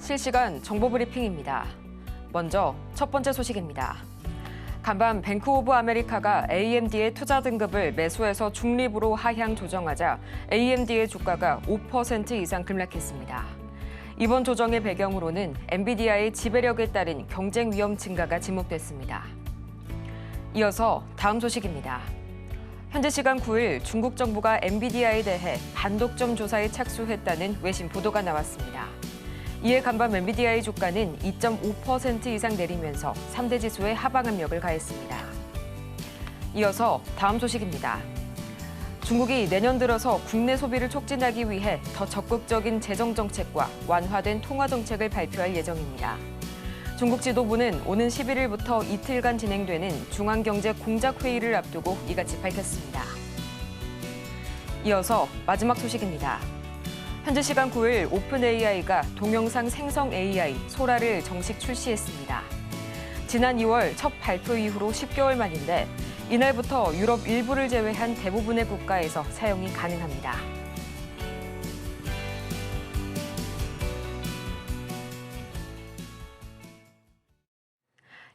실시간 정보 브리핑입니다. 먼저 첫 번째 소식입니다. 간밤 뱅크 오브 아메리카가 AMD의 투자 등급을 매수해서 중립으로 하향 조정하자 AMD의 주가가 5% 이상 급락했습니다. 이번 조정의 배경으로는 엔비디아의 지배력에 따른 경쟁 위험 증가가 지목됐습니다. 이어서 다음 소식입니다. 현재 시간 9일 중국 정부가 엔비디아에 대해 반독점 조사에 착수했다는 외신 보도가 나왔습니다. 이에 간밤 엔비디아의 주가는 2.5% 이상 내리면서 3대 지수에 하방 압력을 가했습니다. 이어서 다음 소식입니다. 중국이 내년 들어서 국내 소비를 촉진하기 위해 더 적극적인 재정 정책과 완화된 통화 정책을 발표할 예정입니다. 중국 지도부는 오는 11일부터 이틀간 진행되는 중앙경제공작회의를 앞두고 이같이 밝혔습니다. 이어서 마지막 소식입니다. 현재 시간 9일 오픈 AI가 동영상 생성 AI 소라를 정식 출시했습니다. 지난 2월 첫 발표 이후로 10개월 만인데 이날부터 유럽 일부를 제외한 대부분의 국가에서 사용이 가능합니다.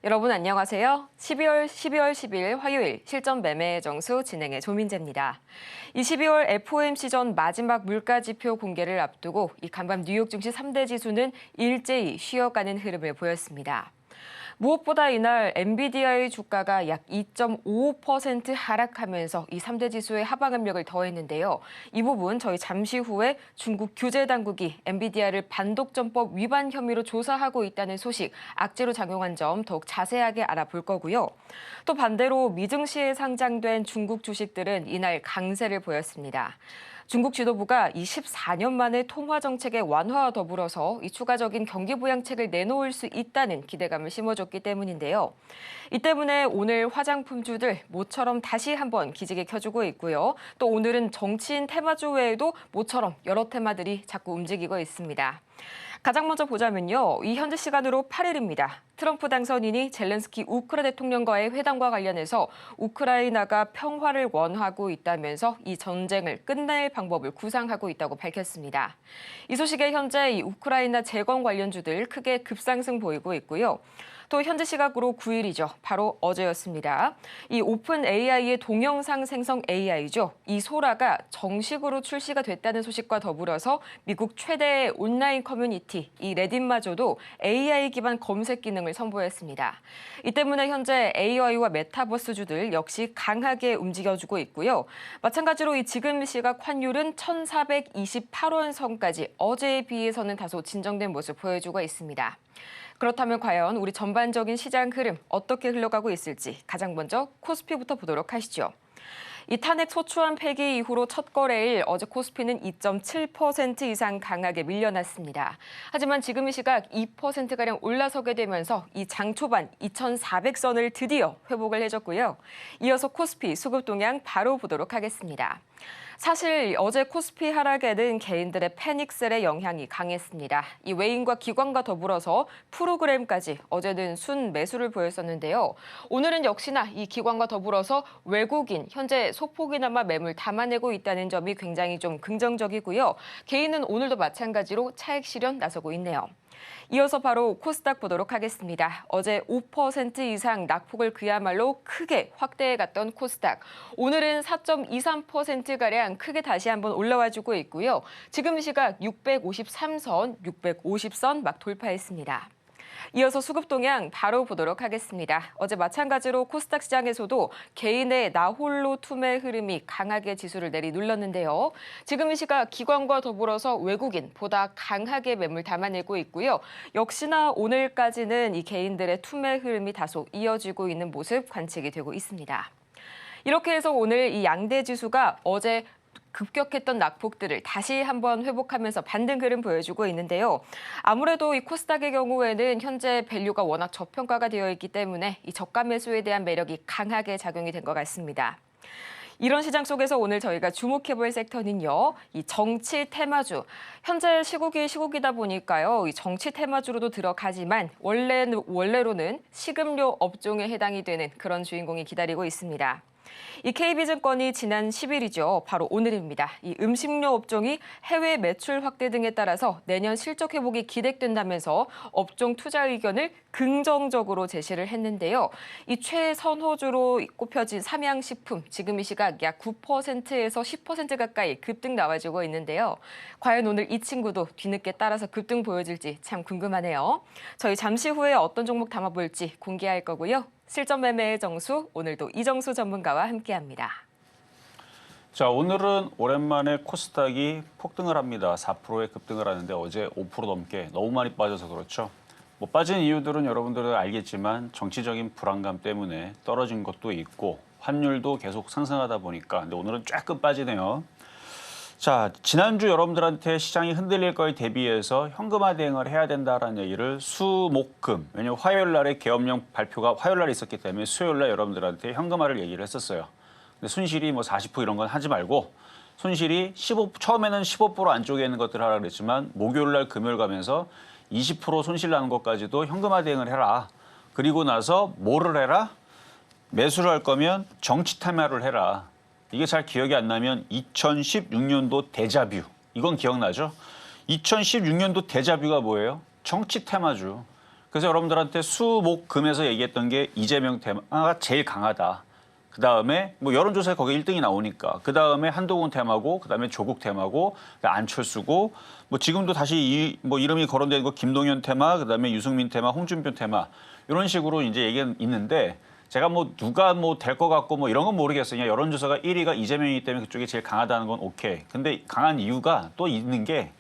여러분 안녕하세요. 12월 10일 화요일 실전 매매의 정수 진행의 조민재입니다. 이 12월 FOMC 전 마지막 물가지표 공개를 앞두고 이 간밤 뉴욕 증시 3대 지수는 일제히 쉬어가는 흐름을 보였습니다. 무엇보다 이날 엔비디아의 주가가 약 2.55% 하락하면서 이 3대 지수의 하방 압력을 더했는데요. 이 부분 저희 잠시 후에 중국 규제 당국이 엔비디아를 반독점법 위반 혐의로 조사하고 있다는 소식, 악재로 작용한 점 더욱 자세하게 알아볼 거고요. 또 반대로 미증시에 상장된 중국 주식들은 이날 강세를 보였습니다. 중국 지도부가 24년 만에 통화 정책의 완화와 더불어서 이 추가적인 경기 부양책을 내놓을 수 있다는 기대감을 심어줬기 때문인데요. 이 때문에 오늘 화장품주들 모처럼 다시 한번 기지개 켜주고 있고요. 또 오늘은 정치인 테마주 외에도 모처럼 여러 테마들이 자꾸 움직이고 있습니다. 가장 먼저 보자면요. 이 현재 시간으로 8일입니다. 트럼프 당선인이 젤렌스키 우크라이나 대통령과의 회담과 관련해서 우크라이나가 평화를 원하고 있다면서 이 전쟁을 끝낼 방법을 구상하고 있다고 밝혔습니다. 이 소식에 현재 이 우크라이나 재건 관련주들 크게 급상승 보이고 있고요. 또 현재 시각으로 9일이죠. 바로 어제였습니다. 이 오픈 AI의 동영상 생성 AI죠. 이 소라가 정식으로 출시가 됐다는 소식과 더불어서 미국 최대의 온라인 커뮤니티 이 레딧마저도 AI 기반 검색 기능을 선보였습니다. 이 때문에 현재 AI와 메타버스주들 역시 강하게 움직여주고 있고요. 마찬가지로 이 지금 시각 환율은 1,428원 선까지 어제에 비해서는 다소 진정된 모습 보여주고 있습니다. 그렇다면 과연 우리 전반적인 시장 흐름 어떻게 흘러가고 있을지 가장 먼저 코스피부터 보도록 하시죠. 이 탄핵 소추안 폐기 이후로 첫 거래일 어제 코스피는 2.7% 이상 강하게 밀려났습니다. 하지만 지금 이 시각 2%가량 올라서게 되면서 이 장 초반 2,400선을 드디어 회복을 해줬고요. 이어서 코스피 수급 동향 바로 보도록 하겠습니다. 사실 어제 코스피 하락에는 개인들의 패닉셀의 영향이 강했습니다. 이 외인과 기관과 더불어서 프로그램까지 어제는 순 매수를 보였었는데요. 오늘은 역시나 이 기관과 더불어서 외국인 현재 소폭이나마 매물 담아내고 있다는 점이 굉장히 좀 긍정적이고요. 개인은 오늘도 마찬가지로 차익 실현 나서고 있네요. 이어서 바로 코스닥 보도록 하겠습니다. 어제 5% 이상 낙폭을 그야말로 크게 확대해갔던 코스닥. 오늘은 4.23%가량 크게 다시 한번 올라와주고 있고요. 지금 시각 653선, 650선 막 돌파했습니다. 이어서 수급 동향 바로 보도록 하겠습니다. 어제 마찬가지로 코스닥 시장에서도 개인의 나홀로 투매 흐름이 강하게 지수를 내리눌렀는데요. 지금 이 시각 기관과 더불어서 외국인 보다 강하게 매물 담아내고 있고요. 역시나 오늘까지는 이 개인들의 투매 흐름이 다소 이어지고 있는 모습 관측이 되고 있습니다. 이렇게 해서 오늘 이 양대 지수가 어제 급격했던 낙폭들을 다시 한번 회복하면서 반등 흐름 보여주고 있는데요. 아무래도 이 코스닥의 경우에는 현재 밸류가 워낙 저평가가 되어 있기 때문에 이 저가 매수에 대한 매력이 강하게 작용이 된 것 같습니다. 이런 시장 속에서 오늘 저희가 주목해볼 섹터는요. 이 정치 테마주. 현재 시국이다 보니까요. 이 정치 테마주로도 들어가지만 원래로는 식음료 업종에 해당이 되는 그런 주인공이 기다리고 있습니다. 이 KB증권이 지난 10일이죠. 바로 오늘입니다. 이 음식료 업종이 해외 매출 확대 등에 따라서 내년 실적 회복이 기대된다면서 업종 투자 의견을 긍정적으로 제시를 했는데요. 이 최선호주로 꼽혀진 삼양식품, 지금 이 시각 약 9%에서 10% 가까이 급등 나와주고 있는데요. 과연 오늘 이 친구도 뒤늦게 따라서 급등 보여줄지 참 궁금하네요. 저희 잠시 후에 어떤 종목 담아볼지 공개할 거고요. 실전 매매의 정수, 오늘도 이정수 전문가와 함께합니다. 자, 오늘은 오랜만에 코스닥이 폭등을 합니다. 4%의 급등을 하는데 어제 5% 넘게 너무 많이 빠져서 그렇죠. 뭐 빠진 이유들은 여러분들은 알겠지만 정치적인 불안감 때문에 떨어진 것도 있고 환율도 계속 상승하다 보니까 근데 오늘은 조금 빠지네요. 자, 지난주 여러분들한테 시장이 흔들릴 거에 대비해서 현금화 대응을 해야 된다라는 얘기를 수목금, 왜냐면 화요일 날에 계엄령 발표가 화요일 날에 있었기 때문에 수요일 날 여러분들한테 현금화를 얘기를 했었어요. 근데 손실이 뭐 40% 이런 건 하지 말고 손실이 처음에는 15% 안쪽에 있는 것들 하라 그랬지만 목요일 날 금요일 가면서 20% 손실 나는 것까지도 현금화 대응을 해라. 그리고 나서 뭐를 해라? 매수를 할 거면 정치 테마를 해라. 이게 잘 기억이 안 나면 2016년도 데자뷰. 이건 기억나죠? 2016년도 데자뷰가 뭐예요? 정치 테마주. 그래서 여러분들한테 수목금에서 얘기했던 게 이재명 테마가 제일 강하다. 그다음에 뭐 여론조사에 거기 1등이 나오니까 그다음에 한동훈 테마고 그다음에 조국 테마고 안철수고 뭐 지금도 다시 뭐 이름이 거론된 거 김동연 테마 그다음에 유승민 테마 홍준표 테마 이런 식으로 이제 얘기가 있는데 제가 뭐 누가 뭐 될 것 같고 뭐 이런 건 모르겠어요. 그냥 여론조사가 1위가 이재명이기 때문에 그쪽이 제일 강하다는 건 오케이. 근데 강한 이유가 또 있는 게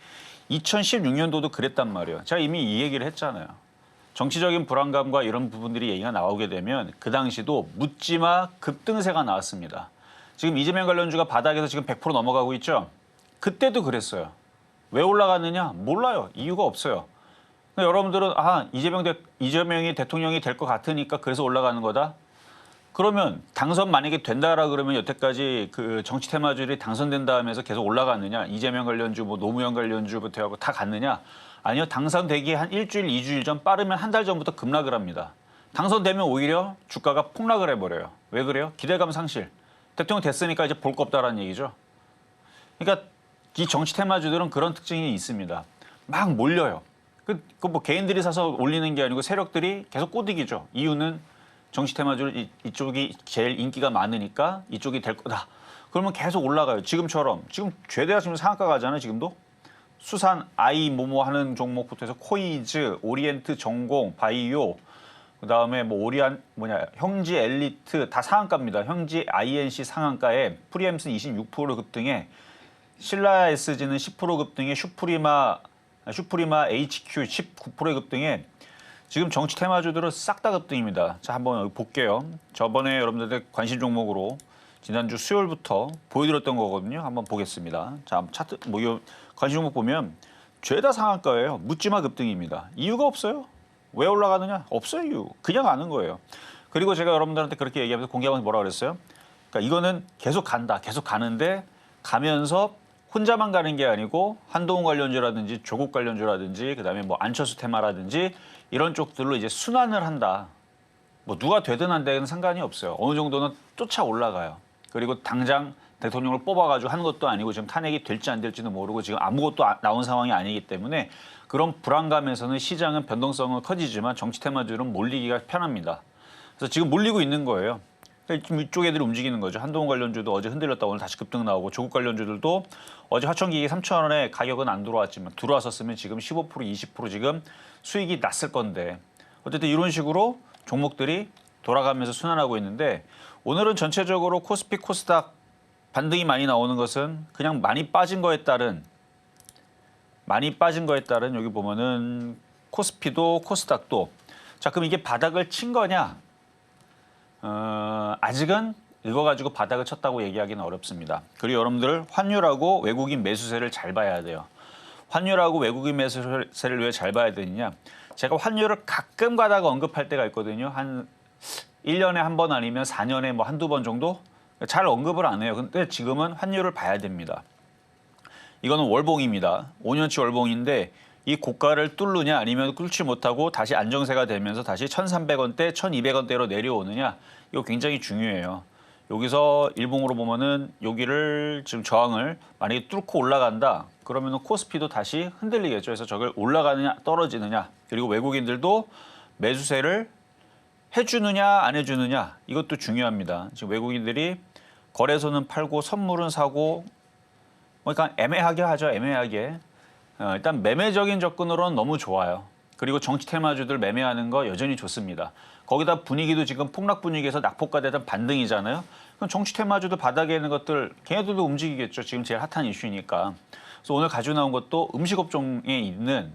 2016년도도 그랬단 말이에요. 제가 이미 이 얘기를 했잖아요. 정치적인 불안감과 이런 부분들이 얘기가 나오게 되면 그 당시도 묻지마 급등세가 나왔습니다. 지금 이재명 관련주가 바닥에서 지금 100% 넘어가고 있죠. 그때도 그랬어요. 왜 올라갔느냐? 몰라요. 이유가 없어요. 여러분들은 이재명이 대통령이 될 것 같으니까 그래서 올라가는 거다. 그러면 당선 만약에 된다라 그러면 여태까지 그 정치 테마주들이 당선된다 하면서 계속 올라갔느냐? 이재명 관련주, 뭐 노무현 관련주부터 하고 다 갔느냐? 아니요. 당선되기 한 일주일, 2주일 전 빠르면 한 달 전부터 급락을 합니다. 당선되면 오히려 주가가 폭락을 해버려요. 왜 그래요? 기대감 상실. 대통령 됐으니까 이제 볼 거 없다라는 얘기죠. 그러니까 이 정치 테마주들은 그런 특징이 있습니다. 막 몰려요. 뭐 개인들이 사서 올리는 게 아니고 세력들이 계속 꼬드기죠. 이유는 정치 테마주를 이쪽이 제일 인기가 많으니까 이쪽이 될 거다. 그러면 계속 올라가요. 지금처럼. 지금 죄대가 지금 상한가 가잖아요. 지금도. 수산, 아이, 모모 하는 종목부터 해서 코이즈, 오리엔트 전공, 바이오, 그다음에 뭐 형지 엘리트 다 상한가입니다. 형지 INC 상한가에 프리엠스 26% 급등에 신라 SG는 10% 급등에 슈프리마 HQ 19% 급등에 지금 정치 테마주들은 싹 다 급등입니다. 자, 한번 여기 볼게요. 저번에 여러분들 관심 종목으로 지난주 수요일부터 보여드렸던 거거든요. 한번 보겠습니다. 자, 차트 이 관심 종목 보면 죄다 상한가예요. 묻지마 급등입니다. 이유가 없어요. 왜 올라가느냐? 없어요. 이유. 그냥 가는 거예요. 그리고 제가 여러분들한테 그렇게 얘기하면서 공개하면서 뭐라 그랬어요? 그러니까 이거는 계속 간다. 계속 가는데 가면서 혼자만 가는 게 아니고 한동훈 관련주라든지 조국 관련주라든지 그다음에 뭐 안철수 테마라든지 이런 쪽들로 이제 순환을 한다. 뭐 누가 되든 안 되든 상관이 없어요. 어느 정도는 쫓아 올라가요. 그리고 당장 대통령을 뽑아가지고 하는 것도 아니고 지금 탄핵이 될지 안 될지도 모르고 지금 아무것도 나온 상황이 아니기 때문에 그런 불안감에서는 시장은 변동성은 커지지만 정치 테마주는 몰리기가 편합니다. 그래서 지금 몰리고 있는 거예요. 지금 이쪽 애들이 움직이는 거죠. 한동훈 관련주도 어제 흔들렸다 오늘 다시 급등 나오고 조국 관련주들도 어제 화천기기 3,000원에 가격은 안 들어왔지만 들어왔었으면 지금 15% 20% 지금 수익이 났을 건데 어쨌든 이런 식으로 종목들이 돌아가면서 순환하고 있는데 오늘은 전체적으로 코스피 코스닥 반등이 많이 나오는 것은 그냥 많이 빠진 거에 따른 여기 보면은 코스피도 코스닥도 자 그럼 이게 바닥을 친 거냐? 아직은 이거 가지고 바닥을 쳤다고 얘기하기는 어렵습니다. 그리고 여러분들 환율하고 외국인 매수세를 잘 봐야 돼요. 환율하고 외국인 매수세를 왜 잘 봐야 되느냐? 제가 환율을 가끔 가다가 언급할 때가 있거든요. 한 1년에 한 번 아니면 4년에 뭐 한두 번 정도? 잘 언급을 안 해요. 근데 지금은 환율을 봐야 됩니다. 이거는 월봉입니다. 5년치 월봉인데 이 고가를 뚫느냐 아니면 뚫지 못하고 다시 안정세가 되면서 다시 1,300원대, 1,200원대로 내려오느냐 이거 굉장히 중요해요. 여기서 일봉으로 보면은 여기를 지금 저항을 만약에 뚫고 올라간다. 그러면은 코스피도 다시 흔들리겠죠. 그래서 저걸 올라가느냐 떨어지느냐. 그리고 외국인들도 매수세를 해주느냐 안 해주느냐 이것도 중요합니다. 지금 외국인들이 거래소는 팔고 선물은 사고 그러니까 애매하게 하죠. 애매하게. 일단 매매적인 접근으로는 너무 좋아요. 그리고 정치 테마주들 매매하는 거 여전히 좋습니다. 거기다 분위기도 지금 폭락 분위기에서 낙폭과 대한 반등이잖아요. 그럼 정치 테마주도 바닥에 있는 것들 걔네들도 움직이겠죠. 지금 제일 핫한 이슈니까. 그래서 오늘 가지고 나온 것도 음식업종에 있는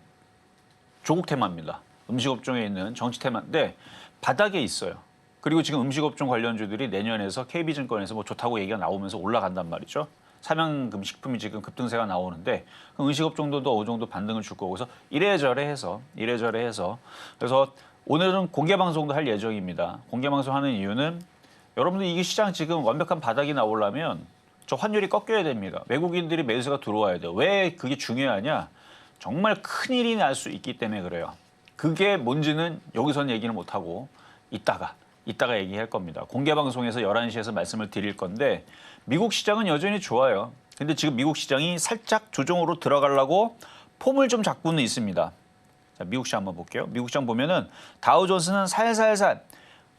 조국 테마입니다. 음식업종에 있는 정치 테마인데 바닥에 있어요. 그리고 지금 음식업종 관련주들이 내년에서 KB증권에서 뭐 좋다고 얘기가 나오면서 올라간단 말이죠. 삼양금 식품이 지금 급등세가 나오는데 음식업종도 어느 정도 반등을 줄 거고 그래서 이래저래 해서 그래서 오늘은 공개 방송도 할 예정입니다. 공개 방송하는 이유는 여러분들 이게 시장 지금 완벽한 바닥이 나오려면 저 환율이 꺾여야 됩니다. 외국인들이 매수가 들어와야 돼요. 왜 그게 중요하냐? 정말 큰일이 날 수 있기 때문에 그래요. 그게 뭔지는 여기서는 얘기를 못하고 이따가 얘기할 겁니다. 공개 방송에서 11시에서 말씀을 드릴 건데 미국 시장은 여전히 좋아요. 근데 지금 미국 시장이 살짝 조정으로 들어가려고 폼을 좀 잡고는 있습니다. 자, 미국 시장 한번 볼게요. 미국 시장 보면은 다우존스는 살살살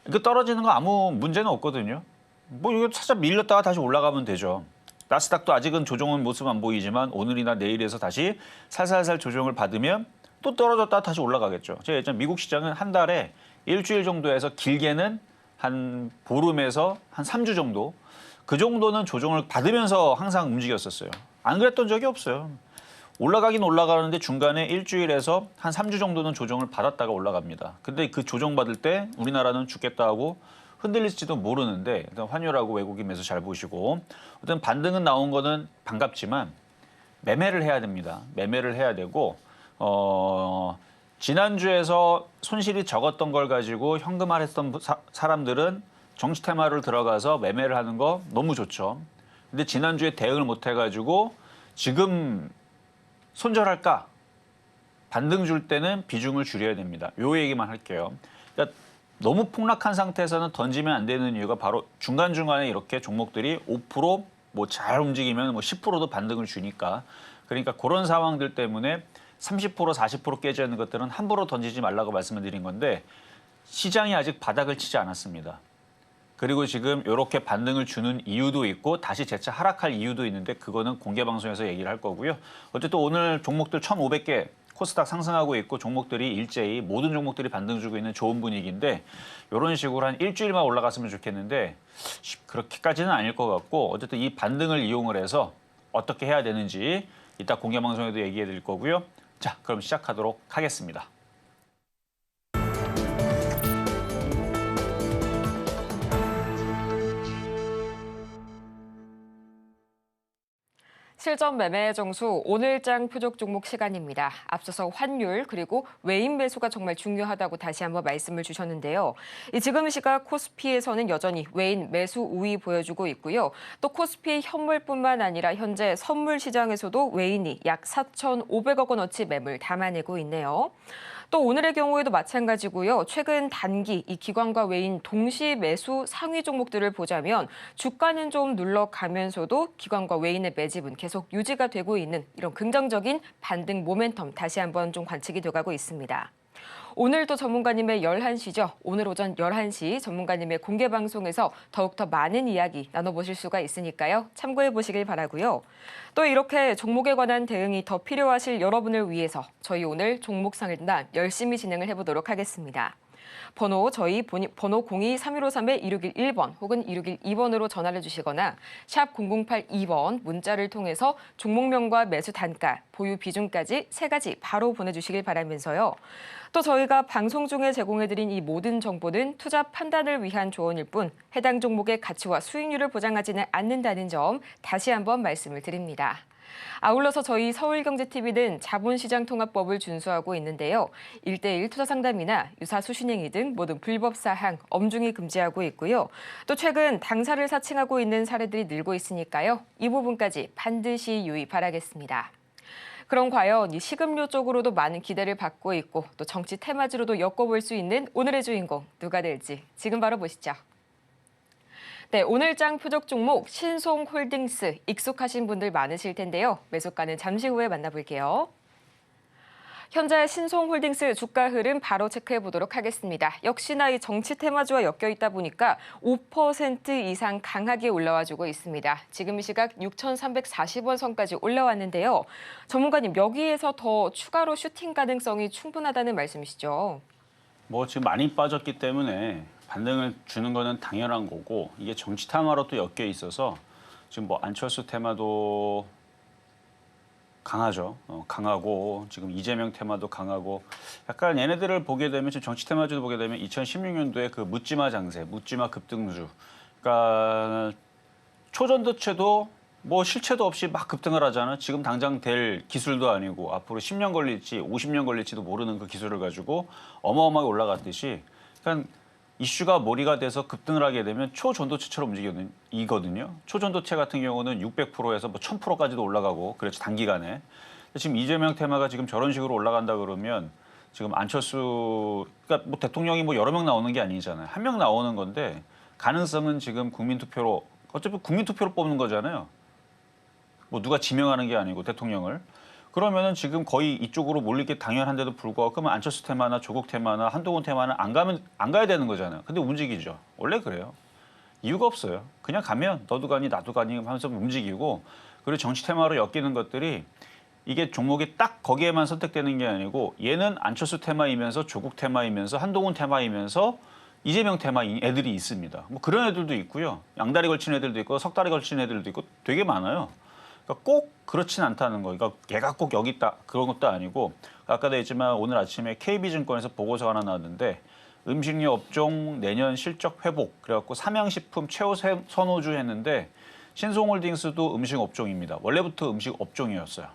이거 떨어지는 거 아무 문제는 없거든요. 뭐 이거 살짝 밀렸다가 다시 올라가면 되죠. 나스닥도 아직은 조정은 모습 안 보이지만 오늘이나 내일에서 다시 살살살 조정을 받으면 또 떨어졌다가 다시 올라가겠죠. 제가 예전 미국 시장은 한 달에 일주일 정도에서 길게는 한 보름에서 한 3주 정도 그 정도는 조정을 받으면서 항상 움직였었어요. 안 그랬던 적이 없어요. 올라가긴 올라가는데 중간에 일주일에서 한 3주 정도는 조정을 받았다가 올라갑니다. 근데 그 조정받을 때 우리나라는 죽겠다 하고 흔들릴지도 모르는데 일단 환율하고 외국인 매수 잘 보시고 어떤 반등은 나온 거는 반갑지만 매매를 해야 됩니다. 매매를 해야 되고 지난주에서 손실이 적었던 걸 가지고 현금화했던 사람들은 정치 테마를 들어가서 매매를 하는 거 너무 좋죠. 근데 지난주에 대응을 못 해가지고 지금 손절할까? 반등 줄 때는 비중을 줄여야 됩니다. 요 얘기만 할게요. 그러니까 너무 폭락한 상태에서는 던지면 안 되는 이유가 바로 중간중간에 이렇게 종목들이 5% 뭐 잘 움직이면 뭐 10%도 반등을 주니까 그러니까 그런 상황들 때문에 30% 40% 깨져 있는 것들은 함부로 던지지 말라고 말씀을 드린 건데 시장이 아직 바닥을 치지 않았습니다. 그리고 지금 이렇게 반등을 주는 이유도 있고 다시 재차 하락할 이유도 있는데 그거는 공개 방송에서 얘기를 할 거고요. 어쨌든 오늘 종목들 1,500개 코스닥 상승하고 있고 종목들이 일제히 모든 종목들이 반등 주고 있는 좋은 분위기인데 이런 식으로 한 일주일만 올라갔으면 좋겠는데 그렇게까지는 아닐 것 같고 어쨌든 이 반등을 이용을 해서 어떻게 해야 되는지 이따 공개 방송에도 얘기해 드릴 거고요. 자, 그럼 시작하도록 하겠습니다. 실전 매매 정수 오늘장 표적 종목 시간입니다. 앞서서 환율 그리고 외인 매수가 정말 중요하다고 다시 한번 말씀을 주셨는데요. 지금 시각 코스피에서는 여전히 외인 매수 우위 보여주고 있고요. 또 코스피 현물뿐만 아니라 현재 선물 시장에서도 외인이 약 4,500억 원어치 매물 담아내고 있네요. 또 오늘의 경우에도 마찬가지고요. 최근 단기 이 기관과 외인 동시 매수 상위 종목들을 보자면 주가는 좀 눌러가면서도 기관과 외인의 매집은 계속 유지가 되고 있는 이런 긍정적인 반등 모멘텀 다시 한번 좀 관측이 돼가고 있습니다. 오늘도 전문가님의 11시죠. 오늘 오전 11시 전문가님의 공개 방송에서 더욱더 많은 이야기 나눠보실 수가 있으니까요. 참고해 보시길 바라고요. 또 이렇게 종목에 관한 대응이 더 필요하실 여러분을 위해서 저희 오늘 종목 상담 열심히 진행을 해보도록 하겠습니다. 번호 02-3153-2611번 혹은 2612번으로 전화를 주시거나 샵 0082번 문자를 통해서 종목명과 매수 단가, 보유 비중까지 3가지 바로 보내주시길 바라면서요. 또 저희가 방송 중에 제공해드린 이 모든 정보는 투자 판단을 위한 조언일 뿐 해당 종목의 가치와 수익률을 보장하지는 않는다는 점 다시 한번 말씀을 드립니다. 아울러서 저희 서울경제TV는 자본시장통합법을 준수하고 있는데요. 1:1 투자상담이나 유사 수신행위 등 모든 불법 사항 엄중히 금지하고 있고요. 또 최근 당사를 사칭하고 있는 사례들이 늘고 있으니까요. 이 부분까지 반드시 유의 바라겠습니다. 그럼 과연 이 식음료 쪽으로도 많은 기대를 받고 있고 또 정치 테마주로도 엮어볼 수 있는 오늘의 주인공 누가 될지 지금 바로 보시죠. 네, 오늘장 표적 종목 신송홀딩스 익숙하신 분들 많으실 텐데요. 매수가는 잠시 후에 만나볼게요. 현재 신송홀딩스 주가 흐름 바로 체크해 보도록 하겠습니다. 역시나 이 정치 테마주와 엮여 있다 보니까 5% 이상 강하게 올라와주고 있습니다. 지금 이 시각 6,340원 선까지 올라왔는데요. 전문가님, 여기에서 더 추가로 슈팅 가능성이 충분하다는 말씀이시죠? 뭐 지금 많이 빠졌기 때문에 반등을 주는 거는 당연한 거고 이게 정치 테마로 또 엮여 있어서 지금 뭐 안철수 테마도 강하죠. 강하고 지금 이재명 테마도 강하고 약간 얘네들을 보게 되면 지금 정치 테마주도 보게 되면 2016년도에 그 묻지마 장세, 묻지마 급등주. 그러니까 초전도체도 뭐 실체도 없이 막 급등을 하잖아. 지금 당장 될 기술도 아니고 앞으로 10년 걸릴지 50년 걸릴지도 모르는 그 기술을 가지고 어마어마하게 올라갔듯이 그러니까 이슈가 몰이가 돼서 급등을 하게 되면 초전도체처럼 움직이거든요. 초전도체 같은 경우는 600%에서 뭐 1000%까지도 올라가고 그렇죠. 단기간에. 지금 이재명 테마가 지금 저런 식으로 올라간다 그러면 지금 안철수 그러니까 뭐 대통령이 뭐 여러 명 나오는 게 아니잖아요. 한 명 나오는 건데 가능성은 지금 국민투표로 어차피 국민투표로 뽑는 거잖아요. 뭐 누가 지명하는 게 아니고 대통령을. 그러면은 지금 거의 이쪽으로 몰릴 게 당연한데도 불구하고 그러면 안철수 테마나 조국 테마나 한동훈 테마는 안 가야 되는 거잖아요. 근데 움직이죠. 원래 그래요. 이유가 없어요. 그냥 가면 너도 가니 나도 가니 하면서 움직이고 그리고 정치 테마로 엮이는 것들이 이게 종목이 딱 거기에만 선택되는 게 아니고 얘는 안철수 테마이면서 조국 테마이면서 한동훈 테마이면서 이재명 테마인 애들이 있습니다. 뭐 그런 애들도 있고요. 양다리 걸친 애들도 있고 석다리 걸친 애들도 있고 되게 많아요. 그러니까 꼭 그렇진 않다는 거. 그러니까 얘가 꼭 여기 있다 그런 것도 아니고 아까도 했지만 오늘 아침에 KB증권에서 보고서 하나 나왔는데 음식료 업종 내년 실적 회복 그래갖고 삼양식품 최고 선호주 했는데 신송홀딩스도 음식 업종입니다. 원래부터 음식 업종이었어요.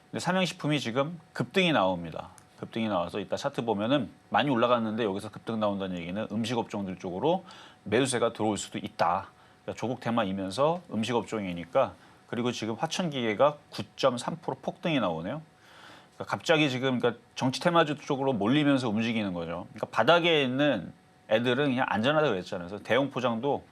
근데 삼양식품이 지금 급등이 나옵니다. 급등이 나와서 이따 차트 보면은 많이 올라갔는데 여기서 급등 나온다는 얘기는 음식 업종들 쪽으로 매수세가 들어올 수도 있다. 그러니까 조국 테마이면서 음식 업종이니까 그리고 지금 화천기계가 9.3% 폭등이 나오네요. 그러니까 갑자기 지금 그러니까 정치 테마주 쪽으로 몰리면서 움직이는 거죠. 그러니까 바닥에 있는 애들은 그냥 안전하다고 그랬잖아요. 그래서 대형 포장도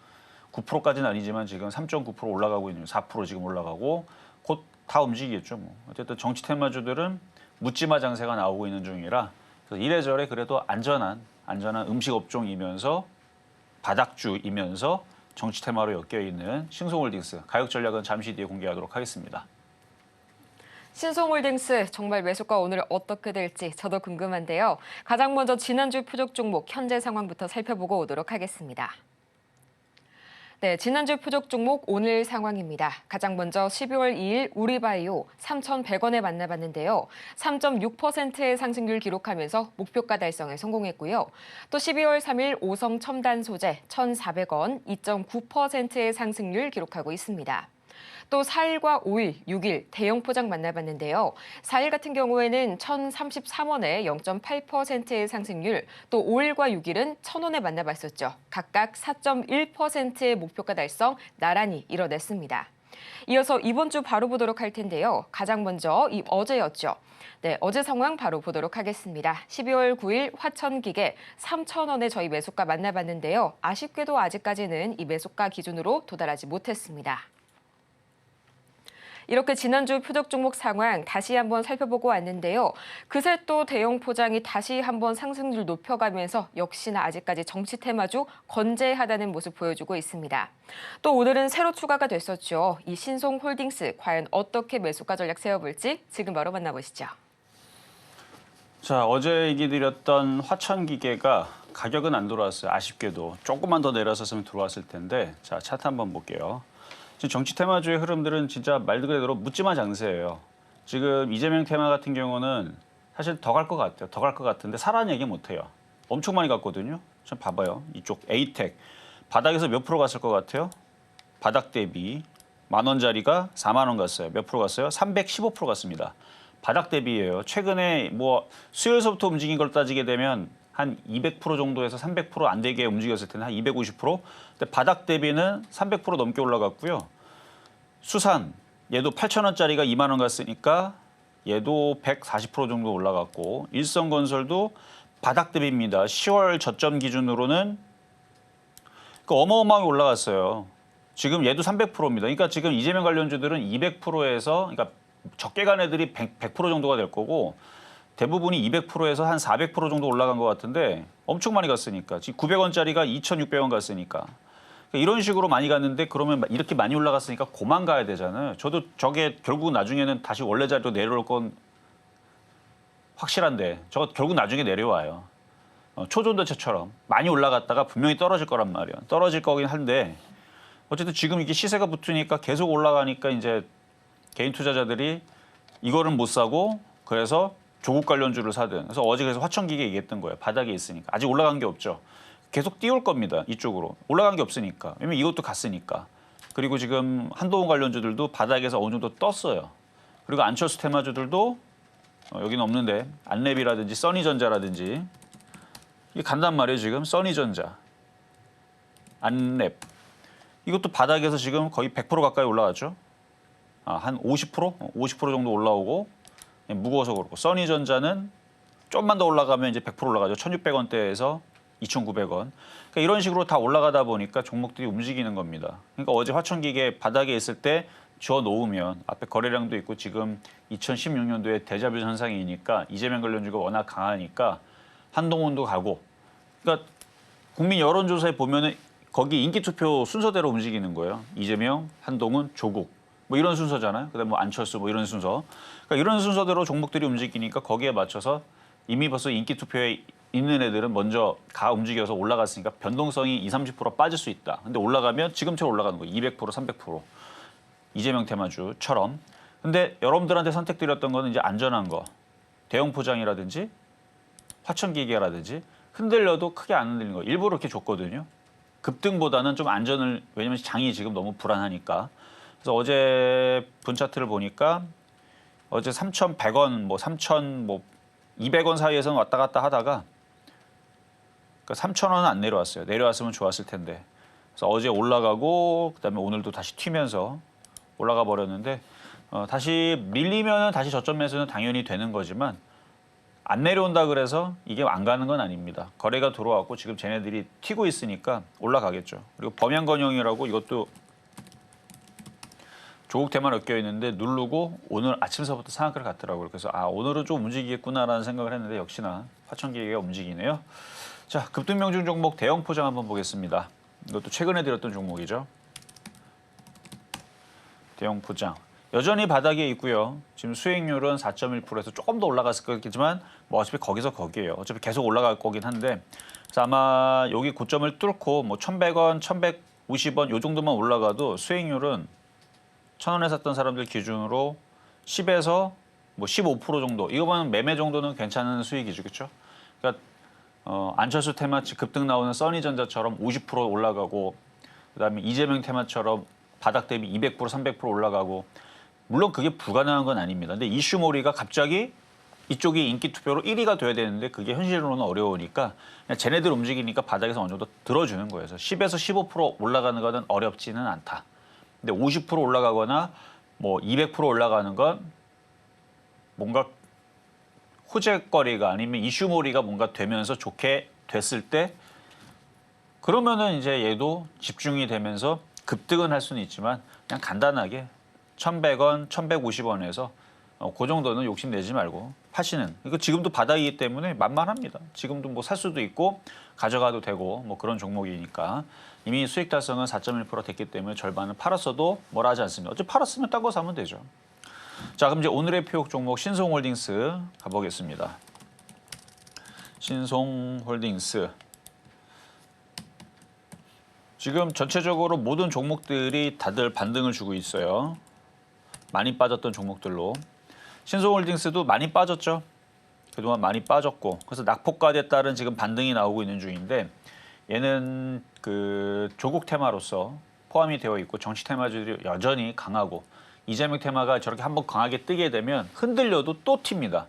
9%까지는 아니지만 지금 3.9% 올라가고 있는 4% 지금 올라가고 곧 다 움직이겠죠. 뭐. 어쨌든 정치 테마주들은 묻지마 장세가 나오고 있는 중이라 그래서 이래저래 그래도 안전한 음식 업종이면서 바닥주이면서 정치 테마로 엮여 있는 신송홀딩스 가격 전략은 잠시 뒤에 공개하도록 하겠습니다. 신송홀딩스 정말 매수가 오늘 어떻게 될지 저도 궁금한데요. 가장 먼저 지난주 표적 종목 현재 상황부터 살펴보고 오도록 하겠습니다. 네, 지난주 표적 종목 오늘 상황입니다. 가장 먼저 12월 2일 우리바이오 3,100원에 만나봤는데요. 3.6%의 상승률 기록하면서 목표가 달성에 성공했고요. 또 12월 3일 오성 첨단 소재 1,400원 2.9%의 상승률 기록하고 있습니다. 또 4일과 5일, 6일 대형 포장 만나봤는데요. 4일 같은 경우에는 1,033원에 0.8%의 상승률, 또 5일과 6일은 1,000원에 만나봤었죠. 각각 4.1%의 목표가 달성 나란히 이뤄냈습니다. 이어서 이번 주 바로 보도록 할 텐데요. 가장 먼저 어제였죠. 네, 어제 상황 바로 보도록 하겠습니다. 12월 9일 화천기계 3,000원에 저희 매수가 만나봤는데요. 아쉽게도 아직까지는 이 매수가 기준으로 도달하지 못했습니다. 이렇게 지난주 표적 종목 상황 다시 한번 살펴보고 왔는데요. 그새 또 대형 포장이 다시 한번 상승률 높여가면서 역시나 아직까지 정치 테마주 건재하다는 모습 보여주고 있습니다. 또 오늘은 새로 추가가 됐었죠. 이 신송홀딩스 과연 어떻게 매수가 전략 세워볼지 지금 바로 만나보시죠. 자, 어제 얘기 드렸던 화천기계가 가격은 안 돌아왔어요. 아쉽게도 조금만 더 내려섰으면 들어왔을 텐데 자, 차트 한번 볼게요. 지금 정치 테마주의 흐름들은 진짜 말 그대로 묻지마 장세예요. 지금 이재명 테마 같은 경우는 사실 더 갈 것 같아요. 더 갈 것 같은데 사라는 얘기 못 해요. 엄청 많이 갔거든요. 좀 봐봐요. 이쪽 에이텍 바닥에서 몇 프로 갔을 것 같아요? 바닥 대비 10,000원짜리가 40,000원 갔어요. 몇 프로 갔어요? 315% 갔습니다. 바닥 대비예요. 최근에 뭐 수요일서부터 움직인 걸 따지게 되면 한 200% 정도에서 300% 안 되게 움직였을 텐데 한 250%. 근데 바닥 대비는 300% 넘게 올라갔고요. 수산 얘도 8,000원짜리가 20,000원 갔으니까 얘도 140% 정도 올라갔고 일성건설도 바닥 대비입니다. 10월 저점 기준으로는 그러니까 어마어마하게 올라갔어요. 지금 얘도 300%입니다. 그러니까 지금 이재명 관련주들은 200%에서 그러니까 적게 간 애들이 100% 정도가 될 거고 대부분이 200%에서 한 400% 정도 올라간 것 같은데 엄청 많이 갔으니까 지금 900원짜리가 2,600원 갔으니까 그러니까 이런 식으로 많이 갔는데 그러면 이렇게 많이 올라갔으니까 고만 가야 되잖아요. 저도 저게 결국 나중에는 다시 원래 자리로 내려올 건 확실한데 저거 결국 나중에 내려와요. 초전도체처럼 많이 올라갔다가 분명히 떨어질 거란 말이에요. 떨어질 거긴 한데 어쨌든 지금 이게 시세가 붙으니까 계속 올라가니까 이제 개인 투자자들이 이거는 못 사고 그래서 조국 관련주를 사든. 그래서 어제 그래서 화천기계 얘기했던 거예요. 바닥에 있으니까. 아직 올라간 게 없죠. 계속 띄울 겁니다. 이쪽으로. 올라간 게 없으니까. 왜냐면 이것도 갔으니까. 그리고 지금 한동훈 관련주들도 바닥에서 어느 정도 떴어요. 그리고 안철수 테마주들도 여기는 없는데 안랩이라든지 써니전자라든지 이게 간단 말이에요. 지금 써니전자, 안랩. 이것도 바닥에서 지금 거의 100% 가까이 올라갔죠. 한 50%? 50% 정도 올라오고 무거워서 그렇고 써니전자는 좀만 더 올라가면 이제 100% 올라가죠. 1,600원대에서 2,900원. 그러니까 이런 식으로 다 올라가다 보니까 종목들이 움직이는 겁니다. 그러니까 어제 화천기계 바닥에 있을 때 쥐어 놓으면 앞에 거래량도 있고 지금 2016년도에 데자뷰 현상이니까 이재명 관련주가 워낙 강하니까 한동훈도 가고 그러니까 국민 여론조사에 보면은 거기 인기투표 순서대로 움직이는 거예요. 이재명, 한동훈, 조국 뭐 이런 순서잖아요. 그다음에 뭐 안철수 뭐 이런 순서. 그러니까 이런 순서대로 종목들이 움직이니까 거기에 맞춰서 이미 벌써 인기투표에 있는 애들은 먼저 움직여서 올라갔으니까 변동성이 20, 30% 빠질 수 있다. 근데 올라가면 지금처럼 올라가는 거예요. 200%, 300%. 이재명 테마주처럼. 근데 여러분들한테 선택드렸던 거는 이제 안전한 거. 대형 포장이라든지 화천기계라든지 흔들려도 크게 안 흔들리는 거. 일부러 이렇게 줬거든요. 급등보다는 좀 안전을 왜냐면 장이 지금 너무 불안하니까. 그래서 어제 분 차트를 보니까 어제 3,100원, 뭐 3,200원 사이에서는 왔다 갔다 하다가 그러니까 3,000원은 안 내려왔어요. 내려왔으면 좋았을 텐데. 그래서 어제 올라가고 그다음에 오늘도 다시 튀면서 올라가 버렸는데 다시 밀리면은 다시 저점 매수는 당연히 되는 거지만 안 내려온다 그래서 이게 안 가는 건 아닙니다. 거래가 들어왔고 지금 쟤네들이 튀고 있으니까 올라가겠죠. 그리고 범양건영이라고 이것도 조국 테마로 엮여 있는데 누르고 오늘 아침서부터 상한가를 갔더라고요. 그래서 오늘은 좀 움직이겠구나라는 생각을 했는데 역시나 화천기계가 움직이네요. 자, 급등명중 종목 대형 포장 한번 보겠습니다. 이것도 최근에 드렸던 종목이죠. 대형 포장. 여전히 바닥에 있고요. 지금 수익률은 4.1%에서 조금 더 올라갔을 거겠지만 뭐 어차피 거기서 거기예요. 어차피 계속 올라갈 거긴 한데 그래서 아마 여기 고점을 뚫고 뭐 1,100원, 1,150원 요 정도만 올라가도 수익률은 1,000원에 샀던 사람들 기준으로 10에서 뭐 15% 정도. 이거만 매매 정도는 괜찮은 수익이죠. 그렇죠? 그러니까 안철수 테마치 급등 나오는 써니전자처럼 50% 올라가고 그다음에 이재명 테마처럼 바닥 대비 200%, 300% 올라가고 물론 그게 불가능한 건 아닙니다. 근데 이슈몰이가 갑자기 이쪽이 인기 투표로 1위가 돼야 되는데 그게 현실로는 어려우니까 그냥 쟤네들 움직이니까 바닥에서 어느 정도 들어주는 거예요. 그래서 10에서 15% 올라가는 거는 어렵지는 않다. 근데 50% 올라가거나 뭐 200% 올라가는 건 뭔가 호재거리가 아니면 이슈몰이가 뭔가 되면서 좋게 됐을 때 그러면은 이제 얘도 집중이 되면서 급등은 할 수는 있지만 그냥 간단하게 1,100원, 1,150원에서 그 정도는 욕심내지 말고 파시는. 이거 지금도 바닥이기 때문에 만만합니다. 지금도 뭐 살 수도 있고 가져가도 되고 뭐 그런 종목이니까 이미 수익 달성은 4.1% 됐기 때문에 절반은 팔았어도 뭐라 하지 않습니다. 어차피 팔았으면 딴 거 사면 되죠. 자, 그럼 이제 오늘의 표역 종목 신송홀딩스 가보겠습니다. 신송홀딩스. 지금 전체적으로 모든 종목들이 다들 반등을 주고 있어요. 많이 빠졌던 종목들로. 신송홀딩스도 많이 빠졌죠. 그동안 많이 빠졌고 그래서 낙폭과에 따른 지금 반등이 나오고 있는 중인데 얘는 그 조국 테마로서 포함이 되어 있고 정치 테마주들이 여전히 강하고 이재명 테마가 저렇게 한번 강하게 뜨게 되면 흔들려도 또 튑니다.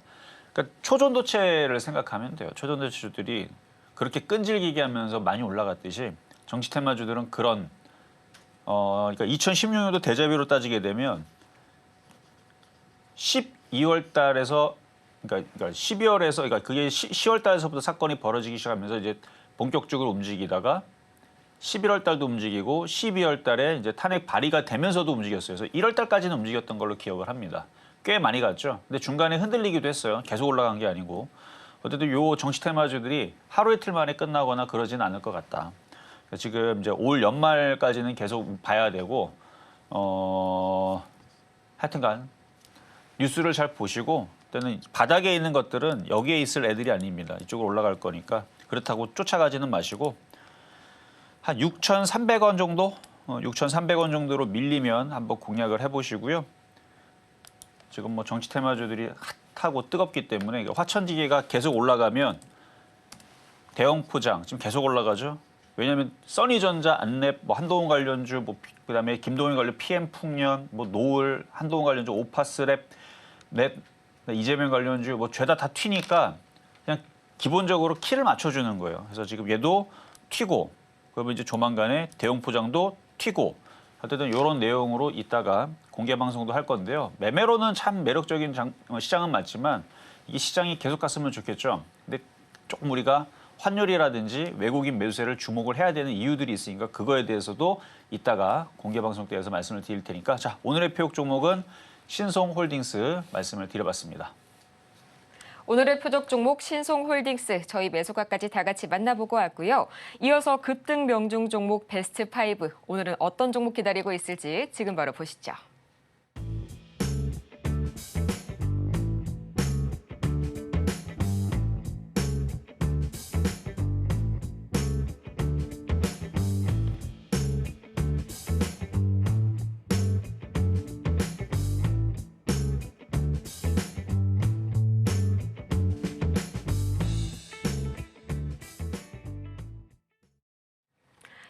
그러니까 초전도체를 생각하면 돼요. 초전도체주들이 그렇게 끈질기게 하면서 많이 올라갔듯이 정치 테마주들은 그런 그러니까 2016년도 데자뷰로 따지게 되면 12월 달에서 그러니까 12월에서 그러니까 그게 10월 달에서부터 사건이 벌어지기 시작하면서 이제 본격적으로 움직이다가 11월 달도 움직이고 12월 달에 이제 탄핵 발의가 되면서도 움직였어요. 그래서 1월 달까지는 움직였던 걸로 기억을 합니다. 꽤 많이 갔죠. 근데 중간에 흔들리기도 했어요. 계속 올라간 게 아니고. 어쨌든 요 정치 테마주들이 하루 이틀 만에 끝나거나 그러진 않을 것 같다. 지금 이제 올 연말까지는 계속 봐야 되고 하여튼간 뉴스를 잘 보시고 때는 바닥에 있는 것들은 여기에 있을 애들이 아닙니다. 이쪽으로 올라갈 거니까 그렇다고 쫓아가지는 마시고 한 6,300원 정도, 6,300원 정도로 밀리면 한번 공략을 해보시고요. 지금 뭐 정치 테마주들이 핫하고 뜨겁기 때문에 화천지기가 계속 올라가면 대형 포장 지금 계속 올라가죠. 왜냐하면 써니전자, 안랩, 뭐 한동훈 관련주, 뭐 그다음에 김동연 관련 PM 풍년, 뭐 노을, 한동훈 관련주, 오파스랩, 넷, 이재명 관련주 뭐 죄다 다 튀니까 그냥 기본적으로 키를 맞춰주는 거예요. 그래서 지금 얘도 튀고 그러면 이제 조만간에 대형 포장도 튀고 어쨌든 이런 내용으로 이따가 공개 방송도 할 건데요. 매매로는 참 매력적인 시장은 맞지만 이 시장이 계속 갔으면 좋겠죠. 근데 조금 우리가 환율이라든지 외국인 매수세를 주목을 해야 되는 이유들이 있으니까 그거에 대해서도 이따가 공개 방송 때에서 말씀을 드릴 테니까 자 오늘의 표적 종목은 신송홀딩스 말씀을 드려봤습니다. 오늘의 표적 종목 신송홀딩스 저희 매수가까지 다 같이 만나보고 왔고요. 이어서 급등 명중 종목 베스트 5 오늘은 어떤 종목 기다리고 있을지 지금 바로 보시죠.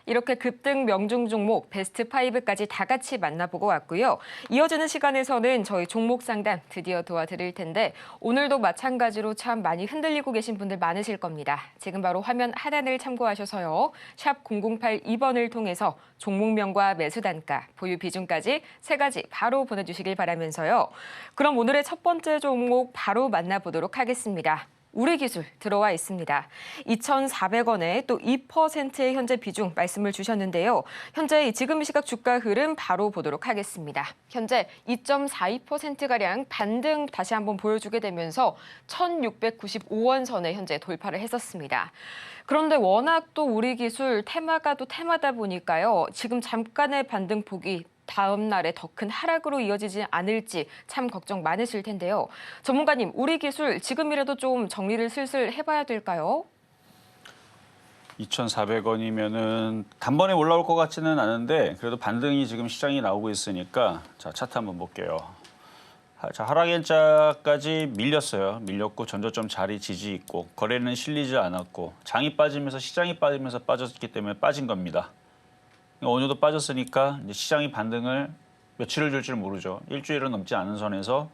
이렇게 급등 명중 종목 베스트 5까지 다 같이 만나보고 왔고요. 이어지는 시간에서는 저희 종목 상담 드디어 도와드릴 텐데 오늘도 마찬가지로 참 많이 흔들리고 계신 분들 많으실 겁니다. 지금 바로 화면 하단을 참고하셔서요. 샵 0082번을 통해서 종목명과 매수 단가, 보유 비중까지 세 가지 바로 보내주시길 바라면서요. 그럼 오늘의 첫 번째 종목 바로 만나보도록 하겠습니다. 우리기술 들어와 있습니다. 2,400원에 또 2%의 현재 비중 말씀을 주셨는데요. 현재 지금 이 시각 주가 흐름 바로 보도록 하겠습니다. 현재 2.42%가량 반등 다시 한번 보여주게 되면서 1,695원 선에 현재 돌파를 했었습니다. 그런데 워낙 또 우리기술 테마가 또 테마다 보니까요. 지금 잠깐의 반등폭이 다음 날에 더 큰 하락으로 이어지지 않을지 참 걱정 많으실 텐데요. 전문가님, 우리 기술 지금이라도 좀 정리를 슬슬 해봐야 될까요? 2,400원이면은 단번에 올라올 것 같지는 않은데 그래도 반등이 지금 시장이 나오고 있으니까 자 차트 한번 볼게요. 자 하락일자까지 밀렸어요. 밀렸고 전저점 자리 지지 있고 거래는 실리지 않았고 장이 빠지면서 시장이 빠지면서 빠졌기 때문에 빠진 겁니다. 어느 정도 빠졌으니까 이제 시장이 반등을 며칠을 줄지는 모르죠. 일주일은 넘지 않은 선에서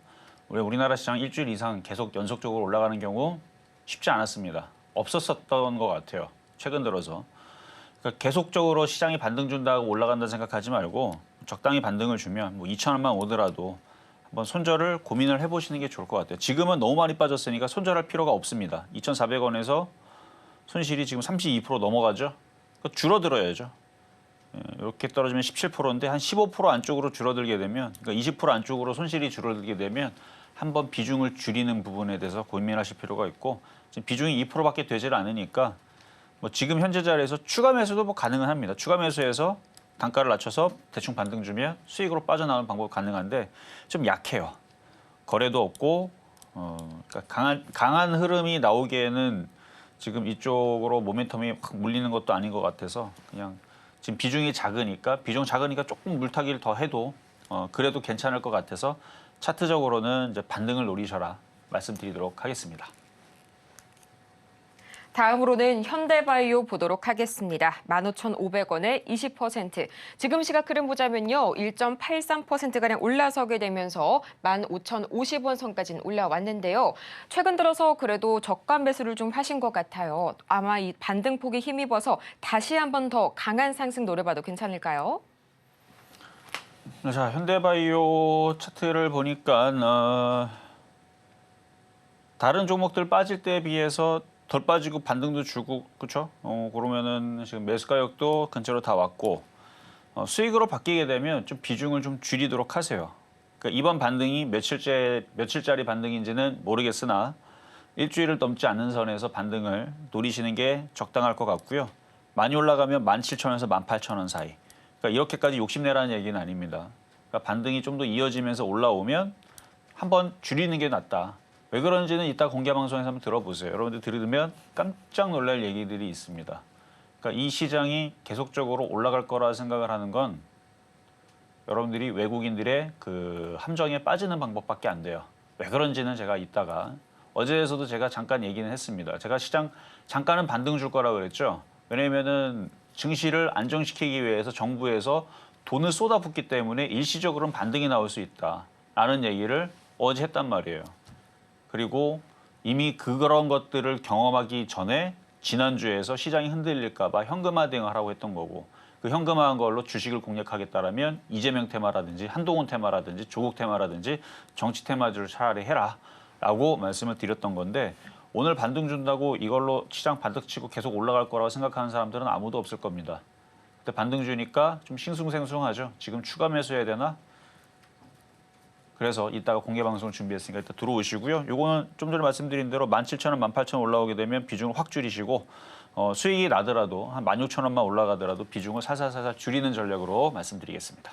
우리나라 시장 일주일 이상 계속 연속적으로 올라가는 경우 쉽지 않았습니다. 없었었던 것 같아요. 최근 들어서. 그러니까 계속적으로 시장이 반등 준다고 올라간다 생각하지 말고 적당히 반등을 주면 뭐 2,000원만 오더라도 한번 손절을 고민을 해보시는 게 좋을 것 같아요. 지금은 너무 많이 빠졌으니까 손절할 필요가 없습니다. 2,400원에서 손실이 지금 32% 넘어가죠. 줄어들어야죠. 이렇게 떨어지면 17%인데 한 15% 안쪽으로 줄어들게 되면 그러니까 20% 안쪽으로 손실이 줄어들게 되면 한번 비중을 줄이는 부분에 대해서 고민하실 필요가 있고 지금 비중이 2%밖에 되질 않으니까 뭐 지금 현재 자리에서 추가 매수도 뭐 가능은 합니다. 추가 매수해서 단가를 낮춰서 대충 반등 주면 수익으로 빠져나오는 방법 가능한데 좀 약해요. 거래도 없고 그러니까 강한 흐름이 나오기에는 지금 이쪽으로 모멘텀이 확 물리는 것도 아닌 것 같아서 그냥 지금 비중이 작으니까 조금 물타기를 더 해도 그래도 괜찮을 것 같아서 차트적으로는 이제 반등을 노리셔라 말씀드리도록 하겠습니다. 다음으로는 현대바이오 보도록 하겠습니다. 15,500원에 20%. 지금 시각 흐름 보자면요. 1.83%가량 올라서게 되면서 15,050원 선까지는 올라왔는데요. 최근 들어서 그래도 저가 매수를 좀 하신 것 같아요. 아마 이 반등폭에 힘입어서 다시 한번 더 강한 상승 노려봐도 괜찮을까요? 자, 현대바이오 차트를 보니까 다른 종목들 빠질 때에 비해서 덜 빠지고 반등도 주고 그렇죠? 그러면은 지금 매수 가격도 근처로 다 왔고 수익으로 바뀌게 되면 좀 비중을 좀 줄이도록 하세요. 그러니까 이번 반등이 며칠짜리 반등인지는 모르겠으나 일주일을 넘지 않는 선에서 반등을 노리시는 게 적당할 것 같고요. 많이 올라가면 17,000원에서 18,000원 사이. 그러니까 이렇게까지 욕심내라는 얘기는 아닙니다. 그러니까 반등이 좀 더 이어지면서 올라오면 한번 줄이는 게 낫다. 왜 그런지는 이따 공개 방송에서 한번 들어보세요. 여러분들 들으면 깜짝 놀랄 얘기들이 있습니다. 그러니까 이 시장이 계속적으로 올라갈 거라 생각을 하는 건 여러분들이 외국인들의 그 함정에 빠지는 방법밖에 안 돼요. 왜 그런지는 제가 이따가 어제에서도 제가 잠깐 얘기는 했습니다. 제가 시장 잠깐은 반등 줄 거라고 그랬죠. 왜냐면은 증시를 안정시키기 위해서 정부에서 돈을 쏟아붓기 때문에 일시적으로는 반등이 나올 수 있다라는 얘기를 어제 했단 말이에요. 그리고 이미 그런 것들을 경험하기 전에 지난주에서 시장이 흔들릴까 봐 현금화 대응을 하라고 했던 거고 그 현금화한 걸로 주식을 공략하겠다라면 이재명 테마라든지 한동훈 테마라든지 조국 테마라든지 정치 테마주를 차라리 해라라고 말씀을 드렸던 건데 오늘 반등 준다고 이걸로 시장 반등 치고 계속 올라갈 거라고 생각하는 사람들은 아무도 없을 겁니다. 근데 반등 주니까 좀 싱숭생숭하죠. 지금 추가 매수해야 되나? 그래서 이따가 공개 방송을 준비했으니까 일단 들어오시고요. 요거는 좀 전에 말씀드린 대로 17,000원, 18,000원 올라오게 되면 비중을 확 줄이시고 수익이 나더라도 한 16,000원만 올라가더라도 비중을 살살살살 줄이는 전략으로 말씀드리겠습니다.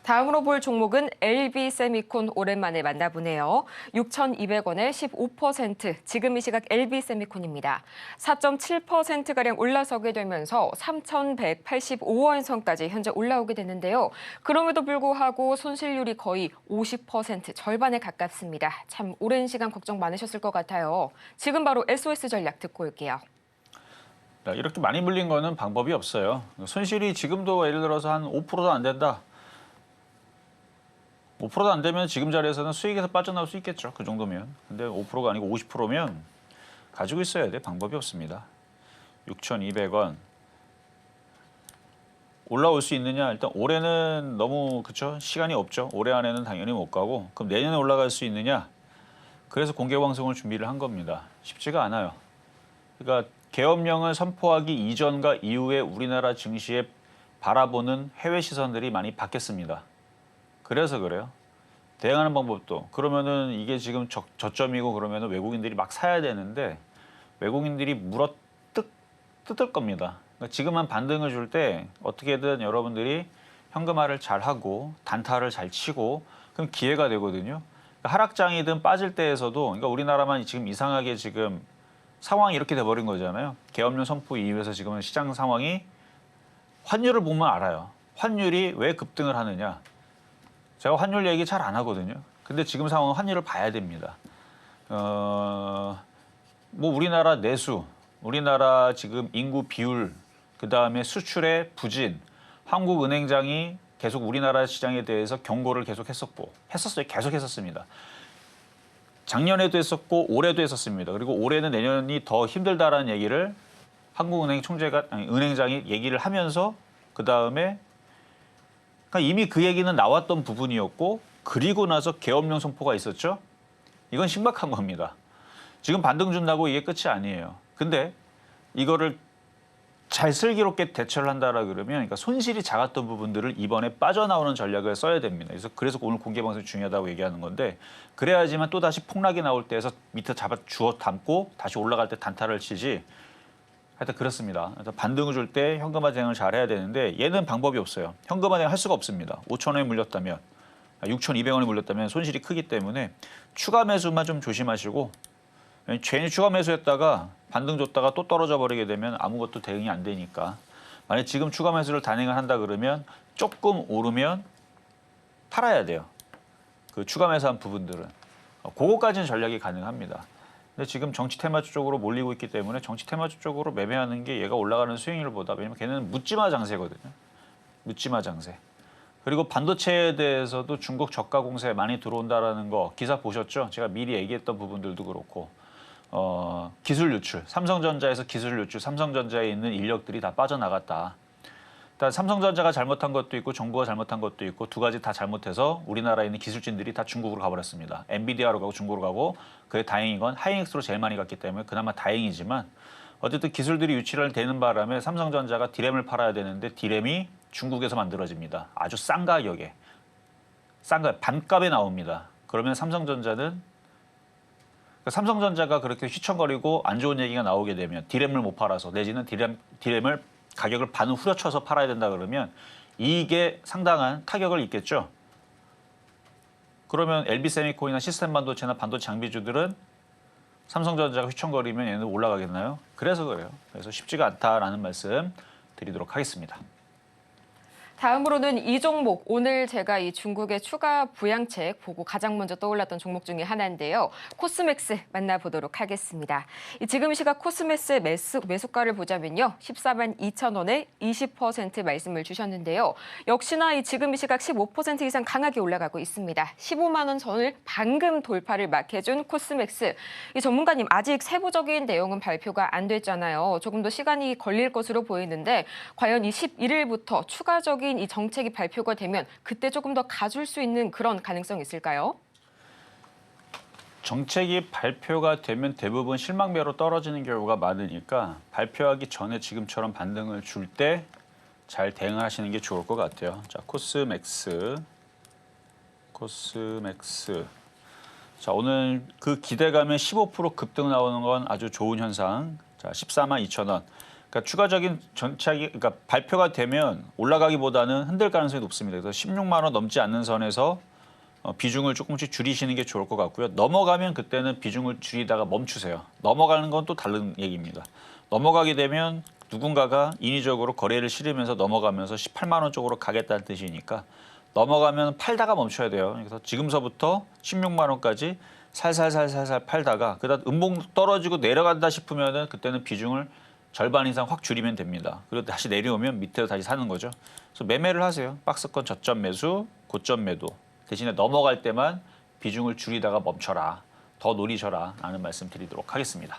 다음으로 볼 종목은 LB세미콘 오랜만에 만나보네요. 6,200원에 15%, 지금 이 시각 LB세미콘입니다. 4.7%가량 올라서게 되면서 3,185원 선까지 현재 올라오게 됐는데요. 그럼에도 불구하고 손실률이 거의 50%, 절반에 가깝습니다. 참 오랜 시간 걱정 많으셨을 것 같아요. 지금 바로 SOS 전략 듣고 올게요. 이렇게 많이 물린 거는 방법이 없어요. 손실이 지금도 예를 들어서 한 5%도 안 된다. 5%도 안 되면 지금 자리에서는 수익에서 빠져나올 수 있겠죠. 그 정도면. 근데 5%가 아니고 50%면 가지고 있어야 돼. 방법이 없습니다. 6,200원. 올라올 수 있느냐? 일단 올해는 너무 그쵸? 시간이 없죠. 올해 안에는 당연히 못 가고 그럼 내년에 올라갈 수 있느냐? 그래서 공개 방송을 준비를 한 겁니다. 쉽지가 않아요. 그러니까 계엄령을 선포하기 이전과 이후에 우리나라 증시에 바라보는 해외 시선들이 많이 바뀌었습니다. 그래서 그래요. 대응하는 방법도 그러면은 이게 지금 저점이고 그러면은 외국인들이 막 사야 되는데 외국인들이 뜯을 겁니다. 그러니까 지금은 반등을 줄 때 어떻게든 여러분들이 현금화를 잘 하고 단타를 잘 치고 그럼 기회가 되거든요. 그러니까 하락장이든 빠질 때에서도 그러니까 우리나라만 지금 이상하게 지금 상황이 이렇게 돼버린 거잖아요. 계엄령 선포 이후에서 지금은 시장 상황이 환율을 보면 알아요. 환율이 왜 급등을 하느냐. 제가 환율 얘기 잘 안 하거든요. 근데 지금 상황은 환율을 봐야 됩니다. 뭐 우리나라 내수, 우리나라 지금 인구 비율, 그 다음에 수출의 부진, 한국은행장이 계속 우리나라 시장에 대해서 경고를 계속 했었어요. 계속 했었습니다. 작년에도 했었고 올해도 했었습니다. 그리고 올해는 내년이 더 힘들다라는 얘기를 한국은행 은행장이 얘기를 하면서 그 다음에 그러니까 이미 그 얘기는 나왔던 부분이었고 그리고 나서 계엄령 선포가 있었죠. 이건 심각한 겁니다. 지금 반등 준다고 이게 끝이 아니에요. 근데 이거를 잘 슬기롭게 대처를 한다라 그러면 그러니까 손실이 작았던 부분들을 이번에 빠져나오는 전략을 써야 됩니다. 그래서 오늘 공개 방송이 중요하다고 얘기하는 건데 그래야지만 또 다시 폭락이 나올 때에서 밑에 잡아 주워 담고 다시 올라갈 때 단타를 치지. 하여튼 그렇습니다. 반등을 줄 때 현금화 대응을 잘 해야 되는데 얘는 방법이 없어요. 현금화 대응 할 수가 없습니다. 5,000원에 물렸다면 6,200원에 물렸다면 손실이 크기 때문에 추가 매수만 좀 조심하시고 괜히 추가 매수했다가 반등 줬다가 또 떨어져 버리게 되면 아무것도 대응이 안 되니까 만약 지금 추가 매수를 단행을 한다 그러면 조금 오르면 팔아야 돼요. 그 추가 매수한 부분들은 그거까지는 전략이 가능합니다. 근데 지금 정치 테마주 쪽으로 몰리고 있기 때문에 정치 테마주 쪽으로 매매하는 게 얘가 올라가는 수익률보다 왜냐면 걔는 묻지마 장세거든요. 묻지마 장세. 그리고 반도체에 대해서도 중국 저가 공세 많이 들어온다라는 거 기사 보셨죠? 제가 미리 얘기했던 부분들도 그렇고 기술 유출, 삼성전자에서 기술 유출, 삼성전자에 있는 인력들이 다 빠져나갔다. 일단 삼성전자가 잘못한 것도 있고 정부가 잘못한 것도 있고 두 가지 다 잘못해서 우리나라에 있는 기술진들이 다 중국으로 가버렸습니다. 엔비디아로 가고 중국으로 가고 그게 다행인 건 하이닉스로 제일 많이 갔기 때문에 그나마 다행이지만 어쨌든 기술들이 유치를 되는 바람에 삼성전자가 디램을 팔아야 되는데 디램이 중국에서 만들어집니다. 아주 싼 가격에. 반값에 나옵니다. 그러면 삼성전자가 그렇게 휘청거리고 안 좋은 얘기가 나오게 되면 디램을 못 팔아서 내지는 디램을 가격을 반은 후려쳐서 팔아야 된다 그러면 이게 상당한 타격을 입겠죠. 그러면 LB세미콘이나 시스템 반도체나 반도체 장비주들은 삼성전자가 휘청거리면 얘는 올라가겠나요? 그래서 그래요. 그래서 쉽지가 않다라는 말씀 드리도록 하겠습니다. 다음으로는 이 종목, 오늘 제가 이 중국의 추가 부양책 보고 가장 먼저 떠올랐던 종목 중에 하나인데요. 코스맥스 만나보도록 하겠습니다. 지금 시각 코스맥스의 매수가를 보자면요. 14만 2천 원에 20% 말씀을 주셨는데요. 역시나 이 지금 이 시각 15% 이상 강하게 올라가고 있습니다. 15만 원 선을 방금 돌파를 막 해준 코스맥스. 이 전문가님, 아직 세부적인 내용은 발표가 안 됐잖아요. 조금 더 시간이 걸릴 것으로 보이는데 과연 이 11일부터 추가적인 이 정책이 발표가 되면 그때 조금 더 가줄 수 있는 그런 가능성이 있을까요? 정책이 발표가 되면 대부분 실망매로 떨어지는 경우가 많으니까 발표하기 전에 지금처럼 반등을 줄 때 잘 대응하시는 게 좋을 것 같아요. 자, 코스맥스. 자, 오늘 그 기대감에 15% 급등 나오는 건 아주 좋은 현상. 자, 14만 2천 원. 그러니까 추가적인 정책이 그러니까 발표가 되면 올라가기보다는 흔들 가능성이 높습니다. 그래서 16만 원 넘지 않는 선에서 비중을 조금씩 줄이시는 게 좋을 것 같고요. 넘어가면 그때는 비중을 줄이다가 멈추세요. 넘어가는 건 또 다른 얘기입니다. 넘어가게 되면 누군가가 인위적으로 거래를 실으면서 넘어가면서 18만 원 쪽으로 가겠다는 뜻이니까 넘어가면 팔다가 멈춰야 돼요. 그래서 지금서부터 16만 원까지 살살살살살 팔다가 그다음 음봉 떨어지고 내려간다 싶으면은 그때는 비중을 절반 이상 확 줄이면 됩니다. 그리고 다시 내려오면 밑에서 다시 사는 거죠. 그래서 매매를 하세요. 박스권 저점 매수, 고점 매도. 대신에 넘어갈 때만 비중을 줄이다가 멈춰라. 더 노리셔라 라는 말씀 드리도록 하겠습니다.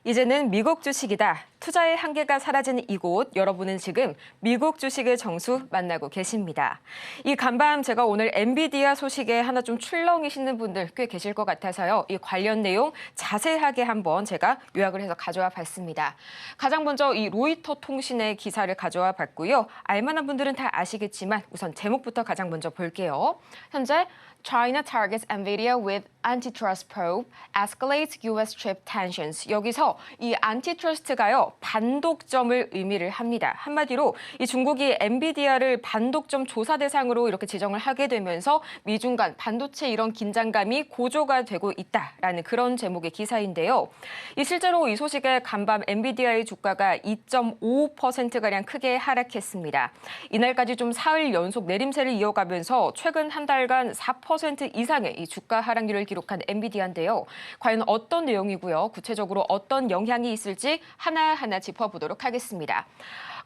이제는 미국 주식이다. 투자의 한계가 사라진 이곳, 여러분은 지금 미국 주식의 정수 만나고 계십니다. 이 간밤 제가 오늘 엔비디아 소식에 하나 좀 출렁이시는 분들 꽤 계실 것 같아서요. 이 관련 내용 자세하게 한번 제가 요약을 해서 가져와 봤습니다. 가장 먼저 이 로이터 통신의 기사를 가져와 봤고요. 알만한 분들은 다 아시겠지만 우선 제목부터 가장 먼저 볼게요. 현재 China targets NVIDIA with antitrust probe, escalates U.S. chip tensions. 여기서 이 안티트러스트가요, 반독점을 의미를 합니다. 한마디로 이 중국이 엔비디아를 반독점 조사 대상으로 이렇게 지정을 하게 되면서 미중 간 반도체 이런 긴장감이 고조가 되고 있다라는 그런 제목의 기사인데요. 이 실제로 이 소식에 간밤 엔비디아의 주가가 2.5%가량 크게 하락했습니다. 이날까지 좀 사흘 연속 내림세를 이어가면서 최근 한 달간 4% 이상의 이 주가 하락률을 기록한 엔비디아인데요. 과연 어떤 내용이고요? 구체적으로 어떤 영향이 있을지 하나하나 짚어보도록 하겠습니다.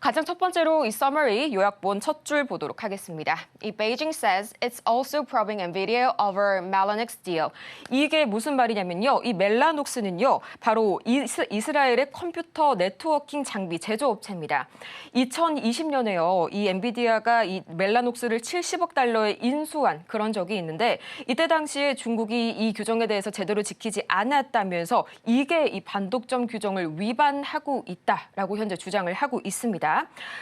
가장 첫 번째로 이 summary 요약본 첫 줄 보도록 하겠습니다. 이 Beijing says it's also probing NVIDIA over Mellanox deal. 이게 무슨 말이냐면요. 이 멜라녹스는요. 바로 이스라엘의 컴퓨터 네트워킹 장비 제조업체입니다. 2020년에요. 이 엔비디아가 이 멜라녹스를 70억 달러에 인수한 그런 적이 있는데 이때 당시에 중국이 이 규정에 대해서 제대로 지키지 않았다면서 이게 이 반독점 규정을 위반하고 있다라고 현재 주장을 하고 있습니다.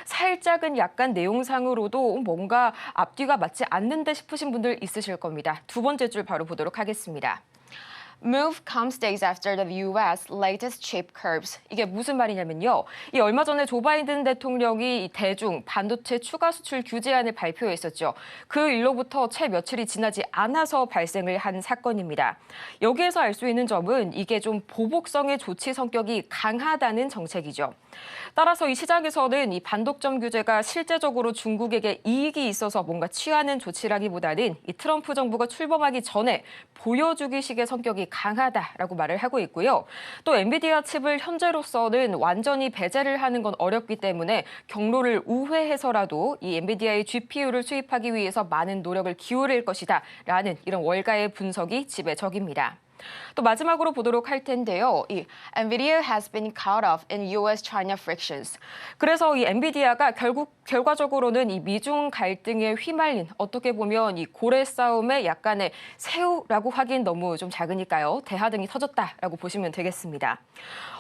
살짝은 약간 내용상으로도 뭔가 앞뒤가 맞지 않는데 싶으신 분들 있으실 겁니다. 두 번째 줄 바로 보도록 하겠습니다. Move comes days after the U.S. latest chip curbs. 이게 무슨 말이냐면요. 이 얼마 전에 조 바이든 대통령이 대중 반도체 추가 수출 규제안을 발표했었죠. 그 일로부터 채 며칠이 지나지 않아서 발생을 한 사건입니다. 여기에서 알 수 있는 점은 이게 좀 보복성의 조치 성격이 강하다는 정책이죠. 따라서 이 시장에서는 이 반독점 규제가 실제적으로 중국에게 이익이 있어서 뭔가 취하는 조치라기보다는 이 트럼프 정부가 출범하기 전에 보여주기식의 성격이 압력이 강하다라고 말을 하고 있고요. 또 엔비디아 칩을 현재로서는 완전히 배제를 하는 건 어렵기 때문에 경로를 우회해서라도 이 엔비디아의 GPU를 수입하기 위해서 많은 노력을 기울일 것이다라는 이런 월가의 분석이 지배적입니다. 또 마지막으로 보도록 할 텐데요. 이 NVIDIA has been caught up in US-China frictions. 그래서 이 엔비디아가 결과적으로는 이 미중 갈등에 휘말린 어떻게 보면 이 고래 싸움의 약간의 새우라고 하긴 너무 좀 작으니까요. 대하등이 터졌다라고 보시면 되겠습니다.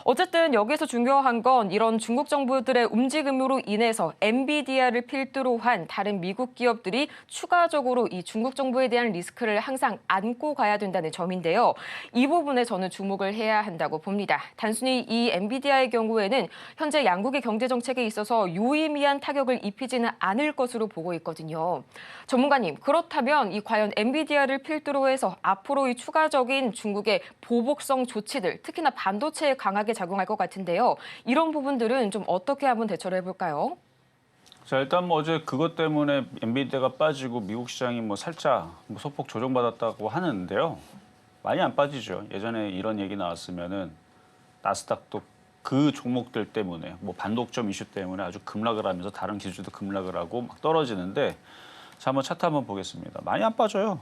어쨌든 여기서 중요한 건 이런 중국 정부들의 움직임으로 인해서 엔비디아를 필두로 한 다른 미국 기업들이 추가적으로 이 중국 정부에 대한 리스크를 항상 안고 가야 된다는 점인데요. 이 부분에 저는 주목을 해야 한다고 봅니다. 단순히 이 엔비디아의 경우에는 현재 양국의 경제 정책에 있어서 유의미한 타격을 입히지는 않을 것으로 보고 있거든요. 전문가님, 그렇다면 이 과연 엔비디아를 필두로 해서 앞으로 이 추가적인 중국의 보복성 조치들, 특히나 반도체에 강하게 작용할 것 같은데요. 이런 부분들은 좀 어떻게 한번 대처를 해볼까요? 자, 일단 뭐 어제 그것 때문에 엔비디아가 빠지고 미국 시장이 뭐 살짝 뭐 소폭 조정받았다고 하는데요. 많이 안 빠지죠. 예전에 이런 얘기 나왔으면은 나스닥도 그 종목들 때문에 뭐 반독점 이슈 때문에 아주 급락을 하면서 다른 기술도 급락을 하고 막 떨어지는데 자, 한번 차트 한번 보겠습니다. 많이 안 빠져요.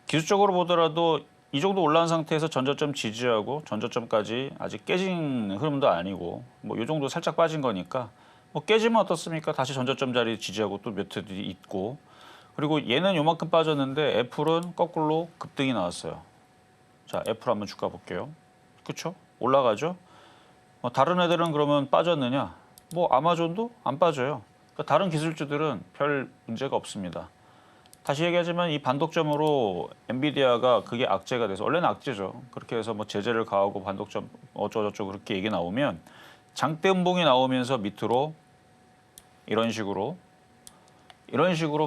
기술적으로 보더라도 이 정도 올라온 상태에서 전저점 지지하고 전저점까지 아직 깨진 흐름도 아니고 뭐 이 정도 살짝 빠진 거니까 뭐 깨지면 어떻습니까? 다시 전저점 자리 지지하고 또 몇 회 뒤 있고 그리고 얘는 요만큼 빠졌는데 애플은 거꾸로 급등이 나왔어요. 자, 애플 한번 주가 볼게요. 그렇죠? 올라가죠? 다른 애들은 그러면 빠졌느냐? 뭐 아마존도 안 빠져요. 그러니까 다른 기술주들은 별 문제가 없습니다. 다시 얘기하지만 이 반독점으로 엔비디아가 그게 악재가 돼서 원래는 악재죠. 그렇게 해서 뭐 제재를 가하고 반독점 어쩌고저쩌고 그렇게 얘기 나오면 장대 음봉이 나오면서 밑으로 이런 식으로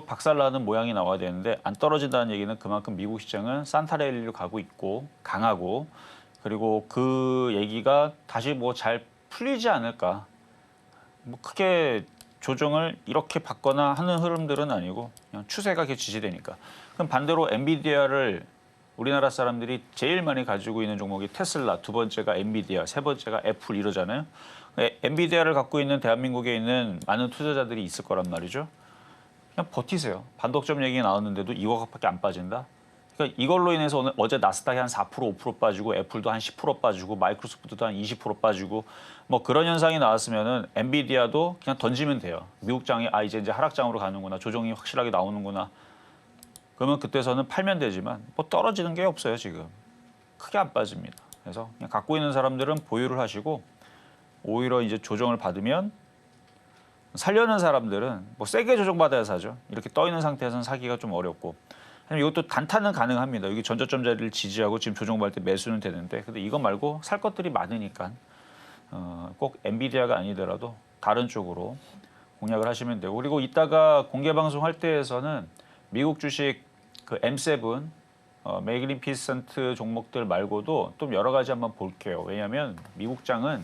박살나는 모양이 나와야 되는데 안 떨어진다는 얘기는 그만큼 미국 시장은 산타랠리로 가고 있고 강하고 그리고 그 얘기가 다시 뭐 잘 풀리지 않을까. 뭐 크게 조정을 이렇게 받거나 하는 흐름들은 아니고 그냥 추세가 이렇게 지지되니까. 그럼 반대로 엔비디아를 우리나라 사람들이 제일 많이 가지고 있는 종목이 테슬라, 두 번째가 엔비디아, 세 번째가 애플 이러잖아요. 엔비디아를 갖고 있는 대한민국에 있는 많은 투자자들이 있을 거란 말이죠. 그냥 버티세요. 반독점 얘기 나왔는데도 2억밖에 안 빠진다. 그러니까 이걸로 인해서 어제 나스닥이 한 4%, 5% 빠지고 애플도 한 10% 빠지고 마이크로소프트도 한 20% 빠지고 뭐 그런 현상이 나왔으면은 엔비디아도 그냥 던지면 돼요. 미국장이 이제 하락장으로 가는구나. 조정이 확실하게 나오는구나. 그러면 그때서는 팔면 되지만 뭐 떨어지는 게 없어요, 지금. 크게 안 빠집니다. 그래서 그냥 갖고 있는 사람들은 보유를 하시고 오히려 이제 조정을 받으면 살려는 사람들은 뭐 세게 조정받아야 사죠. 이렇게 떠 있는 상태에서는 사기가 좀 어렵고. 이것도 단타는 가능합니다. 여기 전저점 자리를 지지하고 지금 조정받을 때 매수는 되는데 근데 이거 말고 살 것들이 많으니까 꼭 엔비디아가 아니더라도 다른 쪽으로 공략을 하시면 되고 그리고 이따가 공개 방송할 때에서는 미국 주식 그 M7 매그니피센트 종목들 말고도 좀 여러 가지 한번 볼게요. 왜냐하면 미국장은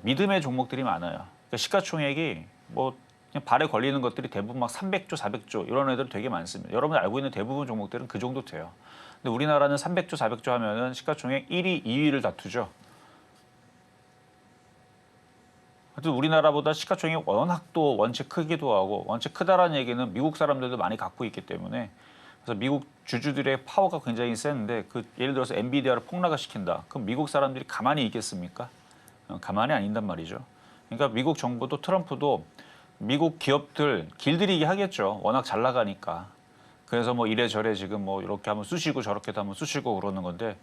믿음의 종목들이 많아요. 그러니까 시가총액이 뭐 그냥 발에 걸리는 것들이 대부분 막 300조, 400조 이런 애들 되게 많습니다. 여러분이 알고 있는 대부분 종목들은 그 정도 돼요. 근데 우리나라는 300조, 400조 하면은 시가총액 1위, 2위를 다투죠. 하여튼 우리나라보다 시가총액이 워낙 또 원체 크기도 하고 원체 크다라는 얘기는 미국 사람들도 많이 갖고 있기 때문에 그래서 미국 주주들의 파워가 굉장히 센데 그 예를 들어서 엔비디아를 폭락을 시킨다. 그럼 미국 사람들이 가만히 있겠습니까? 가만히 안 있단 말이죠. 그러니까 미국 정부도 트럼프도 미국 기업들 길들이기 하겠죠. 워낙 잘 나가니까. 그래서 뭐 이래저래 지금 뭐 이렇게 하면 쑤시고 저렇게도 하면 쑤시고 그러는 건데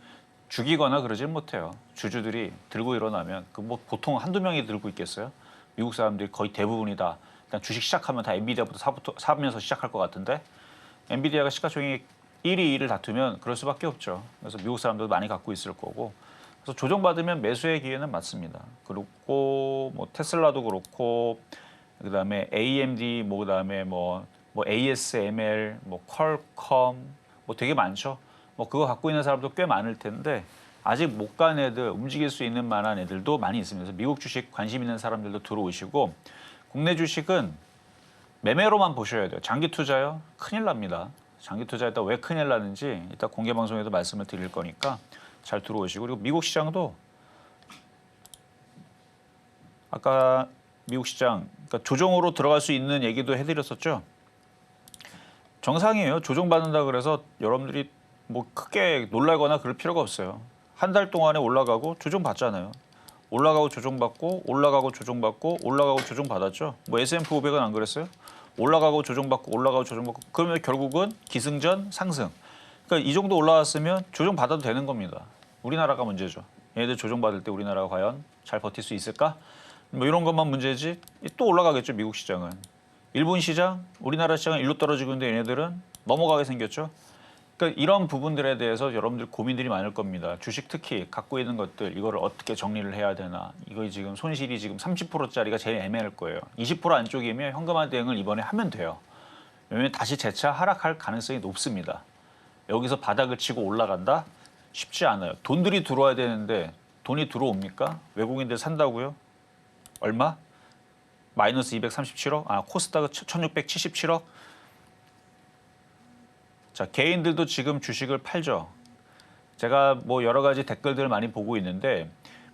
죽이거나 그러지는 못해요. 주주들이 들고 일어나면 그 뭐 보통 한두 명이 들고 있겠어요. 미국 사람들이 거의 대부분이다. 일단 주식 시작하면 다 엔비디아부터 사면서 시작할 것 같은데 엔비디아가 시가총액 1위, 2위를 다투면 그럴 수밖에 없죠. 그래서 미국 사람들도 많이 갖고 있을 거고 그래서 조정받으면 매수의 기회는 맞습니다. 그리고 뭐 테슬라도 그렇고 그다음에 AMD 그다음에 뭐 ASML 퀄컴 되게 많죠. 그거 갖고 있는 사람도 꽤 많을 텐데 아직 못 간 애들 움직일 수 있는 만한 애들도 많이 있습니다. 그래서 미국 주식 관심 있는 사람들도 들어오시고 국내 주식은 매매로만 보셔야 돼요. 장기 투자요? 큰일 납니다. 장기 투자했다 왜 큰일 나는지 이따 공개 방송에도 말씀을 드릴 거니까 잘 들어오시고 그리고 미국 시장도 아까 미국 시장 그러니까 조정으로 들어갈 수 있는 얘기도 해드렸었죠. 정상이에요. 조정받는다 그래서 여러분들이 뭐 크게 놀라거나 그럴 필요가 없어요. 한 달 동안에 올라가고 조정받잖아요. 올라가고 조정받고 올라가고 조정받고 올라가고 조정받았죠. 뭐 S&P 500은 안 그랬어요? 올라가고 조정받고 올라가고 조정받고 그러면 결국은 기승전 상승. 그러니까 이 정도 올라왔으면 조정받아도 되는 겁니다. 우리나라가 문제죠. 얘네들 조정받을 때 우리나라가 과연 잘 버틸 수 있을까? 뭐 이런 것만 문제지 또 올라가겠죠. 미국 시장은. 일본 시장, 우리나라 시장은 일로 떨어지고 있는데 얘네들은 넘어가게 생겼죠. 그러니까 이런 부분들에 대해서 여러분들 고민들이 많을 겁니다. 주식 특히 갖고 있는 것들 이거를 어떻게 정리를 해야 되나. 이거 지금 손실이 지금 30%짜리가 제일 애매할 거예요. 20% 안쪽이면 현금화 대응을 이번에 하면 돼요. 왜냐하면 다시 재차 하락할 가능성이 높습니다. 여기서 바닥을 치고 올라간다? 쉽지 않아요. 돈들이 들어와야 되는데 돈이 들어옵니까? 외국인들 산다고요? 얼마? 마이너스 237억? 코스닥은 1677억? 자, 개인들도 지금 주식을 팔죠. 제가 뭐 여러 가지 댓글들을 많이 보고 있는데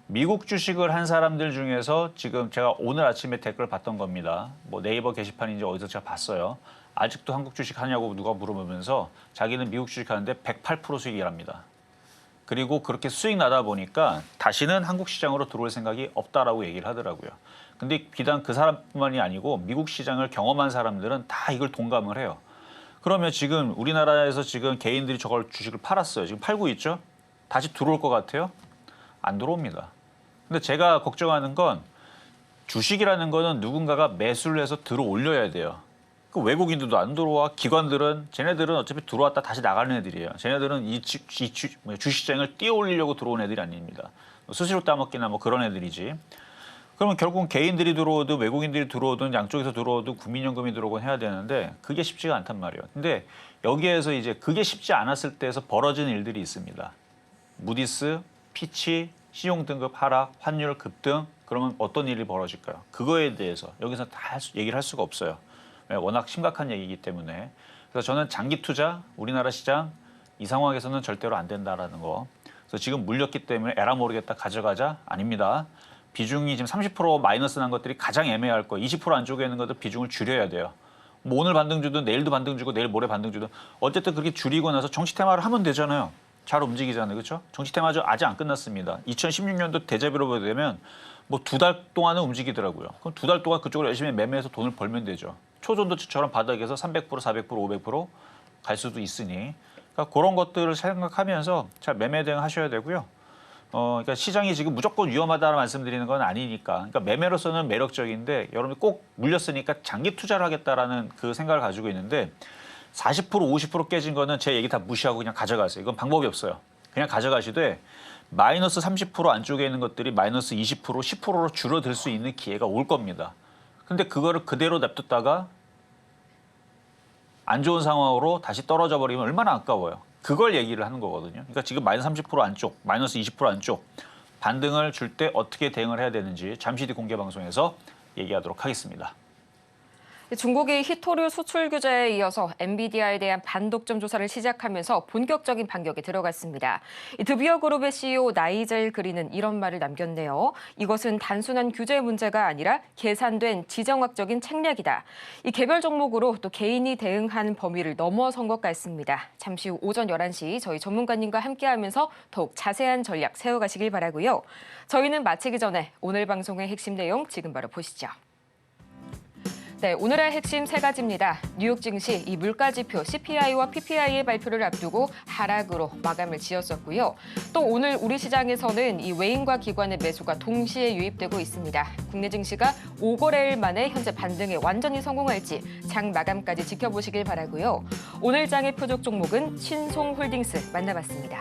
미국 주식을 한 사람들 중에서 지금 제가 오늘 아침에 댓글을 봤던 겁니다. 뭐 네이버 게시판인지 어디서 제가 봤어요. 아직도 한국 주식 하냐고 누가 물어보면서 자기는 미국 주식 하는데 108% 수익이랍니다. 그리고 그렇게 수익 나다 보니까 다시는 한국 시장으로 들어올 생각이 없다라고 얘기를 하더라고요. 근데 비단 그 사람뿐만이 아니고 미국 시장을 경험한 사람들은 다 이걸 동감을 해요. 그러면 지금 우리나라에서 지금 개인들이 저걸 주식을 팔았어요. 지금 팔고 있죠? 다시 들어올 것 같아요? 안 들어옵니다. 근데 제가 걱정하는 건 주식이라는 거는 누군가가 매수를 해서 들어올려야 돼요. 그 외국인들도 안 들어와. 기관들은 쟤네들은 어차피 들어왔다 다시 나가는 애들이에요. 쟤네들은 이 주식시장을 띄어올리려고 들어온 애들이 아닙니다. 수시로 따먹기나 뭐 그런 애들이지. 그러면 결국은 개인들이 들어오든 외국인들이 들어오든 양쪽에서 들어오든 국민연금이 들어오건 해야 되는데 그게 쉽지가 않단 말이에요. 근데 여기에서 이제 그게 쉽지 않았을 때에서 벌어지는 일들이 있습니다. 무디스, 피치, 신용등급 하락, 환율 급등 그러면 어떤 일이 벌어질까요? 그거에 대해서 여기서 다 얘기를 할 수가 없어요. 워낙 심각한 얘기이기 때문에. 그래서 저는 장기 투자, 우리나라 시장 이 상황에서는 절대로 안 된다라는 거. 그래서 지금 물렸기 때문에 에라 모르겠다 가져가자? 아닙니다. 비중이 지금 30% 마이너스 난 것들이 가장 애매할 거예요. 20% 안쪽에 있는 것들 비중을 줄여야 돼요. 뭐 오늘 반등 주든 내일도 반등 주고 내일 모레 반등 주든 어쨌든 그렇게 줄이고 나서 정치 테마를 하면 되잖아요. 잘 움직이잖아요. 그렇죠? 정치 테마 아직 안 끝났습니다. 2016년도 대자뷰로 보게 되면 뭐 2달 동안은 움직이더라고요. 그럼 2달 동안 그쪽으로 열심히 매매해서 돈을 벌면 되죠. 초전도처럼 바닥에서 300%, 400%, 500%갈 수도 있으니 그러니까 그런 것들을 생각하면서 잘 매매 대응하셔야 되고요. 그러니까 시장이 지금 무조건 위험하다는 말씀드리는 건 아니니까. 그러니까 매매로서는 매력적인데 여러분이 꼭 물렸으니까 장기 투자를 하겠다라는 그 생각을 가지고 있는데 40%, 50% 깨진 거는 제 얘기 다 무시하고 그냥 가져가세요. 이건 방법이 없어요. 그냥 가져가시되 마이너스 30% 안쪽에 있는 것들이 마이너스 20%, 10%로 줄어들 수 있는 기회가 올 겁니다. 근데 그거를 그대로 냅뒀다가 안 좋은 상황으로 다시 떨어져 버리면 얼마나 아까워요. 그걸 얘기를 하는 거거든요. 그러니까 지금 마이너스 30% 안쪽, 마이너스 20% 안쪽 반등을 줄 때 어떻게 대응을 해야 되는지 잠시 뒤 공개 방송에서 얘기하도록 하겠습니다. 중국이 히토류 수출 규제에 이어서 엔비디아에 대한 반독점 조사를 시작하면서 본격적인 반격에 들어갔습니다. 드비어 그룹의 CEO 나이젤 그린은 이런 말을 남겼네요. 이것은 단순한 규제 문제가 아니라 계산된 지정학적인 책략이다. 이 개별 종목으로 또 개인이 대응하는 범위를 넘어선 것 같습니다. 잠시 후 오전 11시 저희 전문가님과 함께하면서 더욱 자세한 전략 세워가시길 바라고요. 저희는 마치기 전에 오늘 방송의 핵심 내용 지금 바로 보시죠. 네, 오늘의 핵심 세 가지입니다. 뉴욕 증시 이 물가지표 CPI와 PPI의 발표를 앞두고 하락으로 마감을 지었었고요. 또 오늘 우리 시장에서는 이 외인과 기관의 매수가 동시에 유입되고 있습니다. 국내 증시가 5거래일 만에 현재 반등에 완전히 성공할지 장 마감까지 지켜보시길 바라고요. 오늘 장의 표적 종목은 신송홀딩스 만나봤습니다.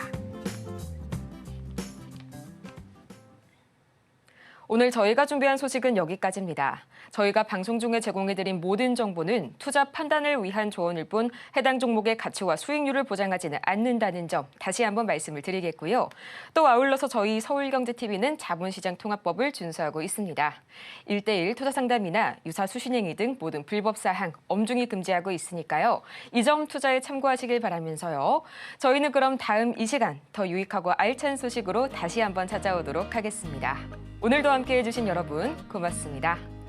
오늘 저희가 준비한 소식은 여기까지입니다. 저희가 방송 중에 제공해드린 모든 정보는 투자 판단을 위한 조언일 뿐 해당 종목의 가치와 수익률을 보장하지는 않는다는 점 다시 한번 말씀을 드리겠고요. 또 아울러서 저희 서울경제TV는 자본시장 통합법을 준수하고 있습니다. 1:1 투자 상담이나 유사 수신행위 등 모든 불법 사항 엄중히 금지하고 있으니까요. 이 점 투자에 참고하시길 바라면서요. 저희는 그럼 다음 이 시간 더 유익하고 알찬 소식으로 다시 한번 찾아오도록 하겠습니다. 오늘도 함께해 주신 여러분 고맙습니다.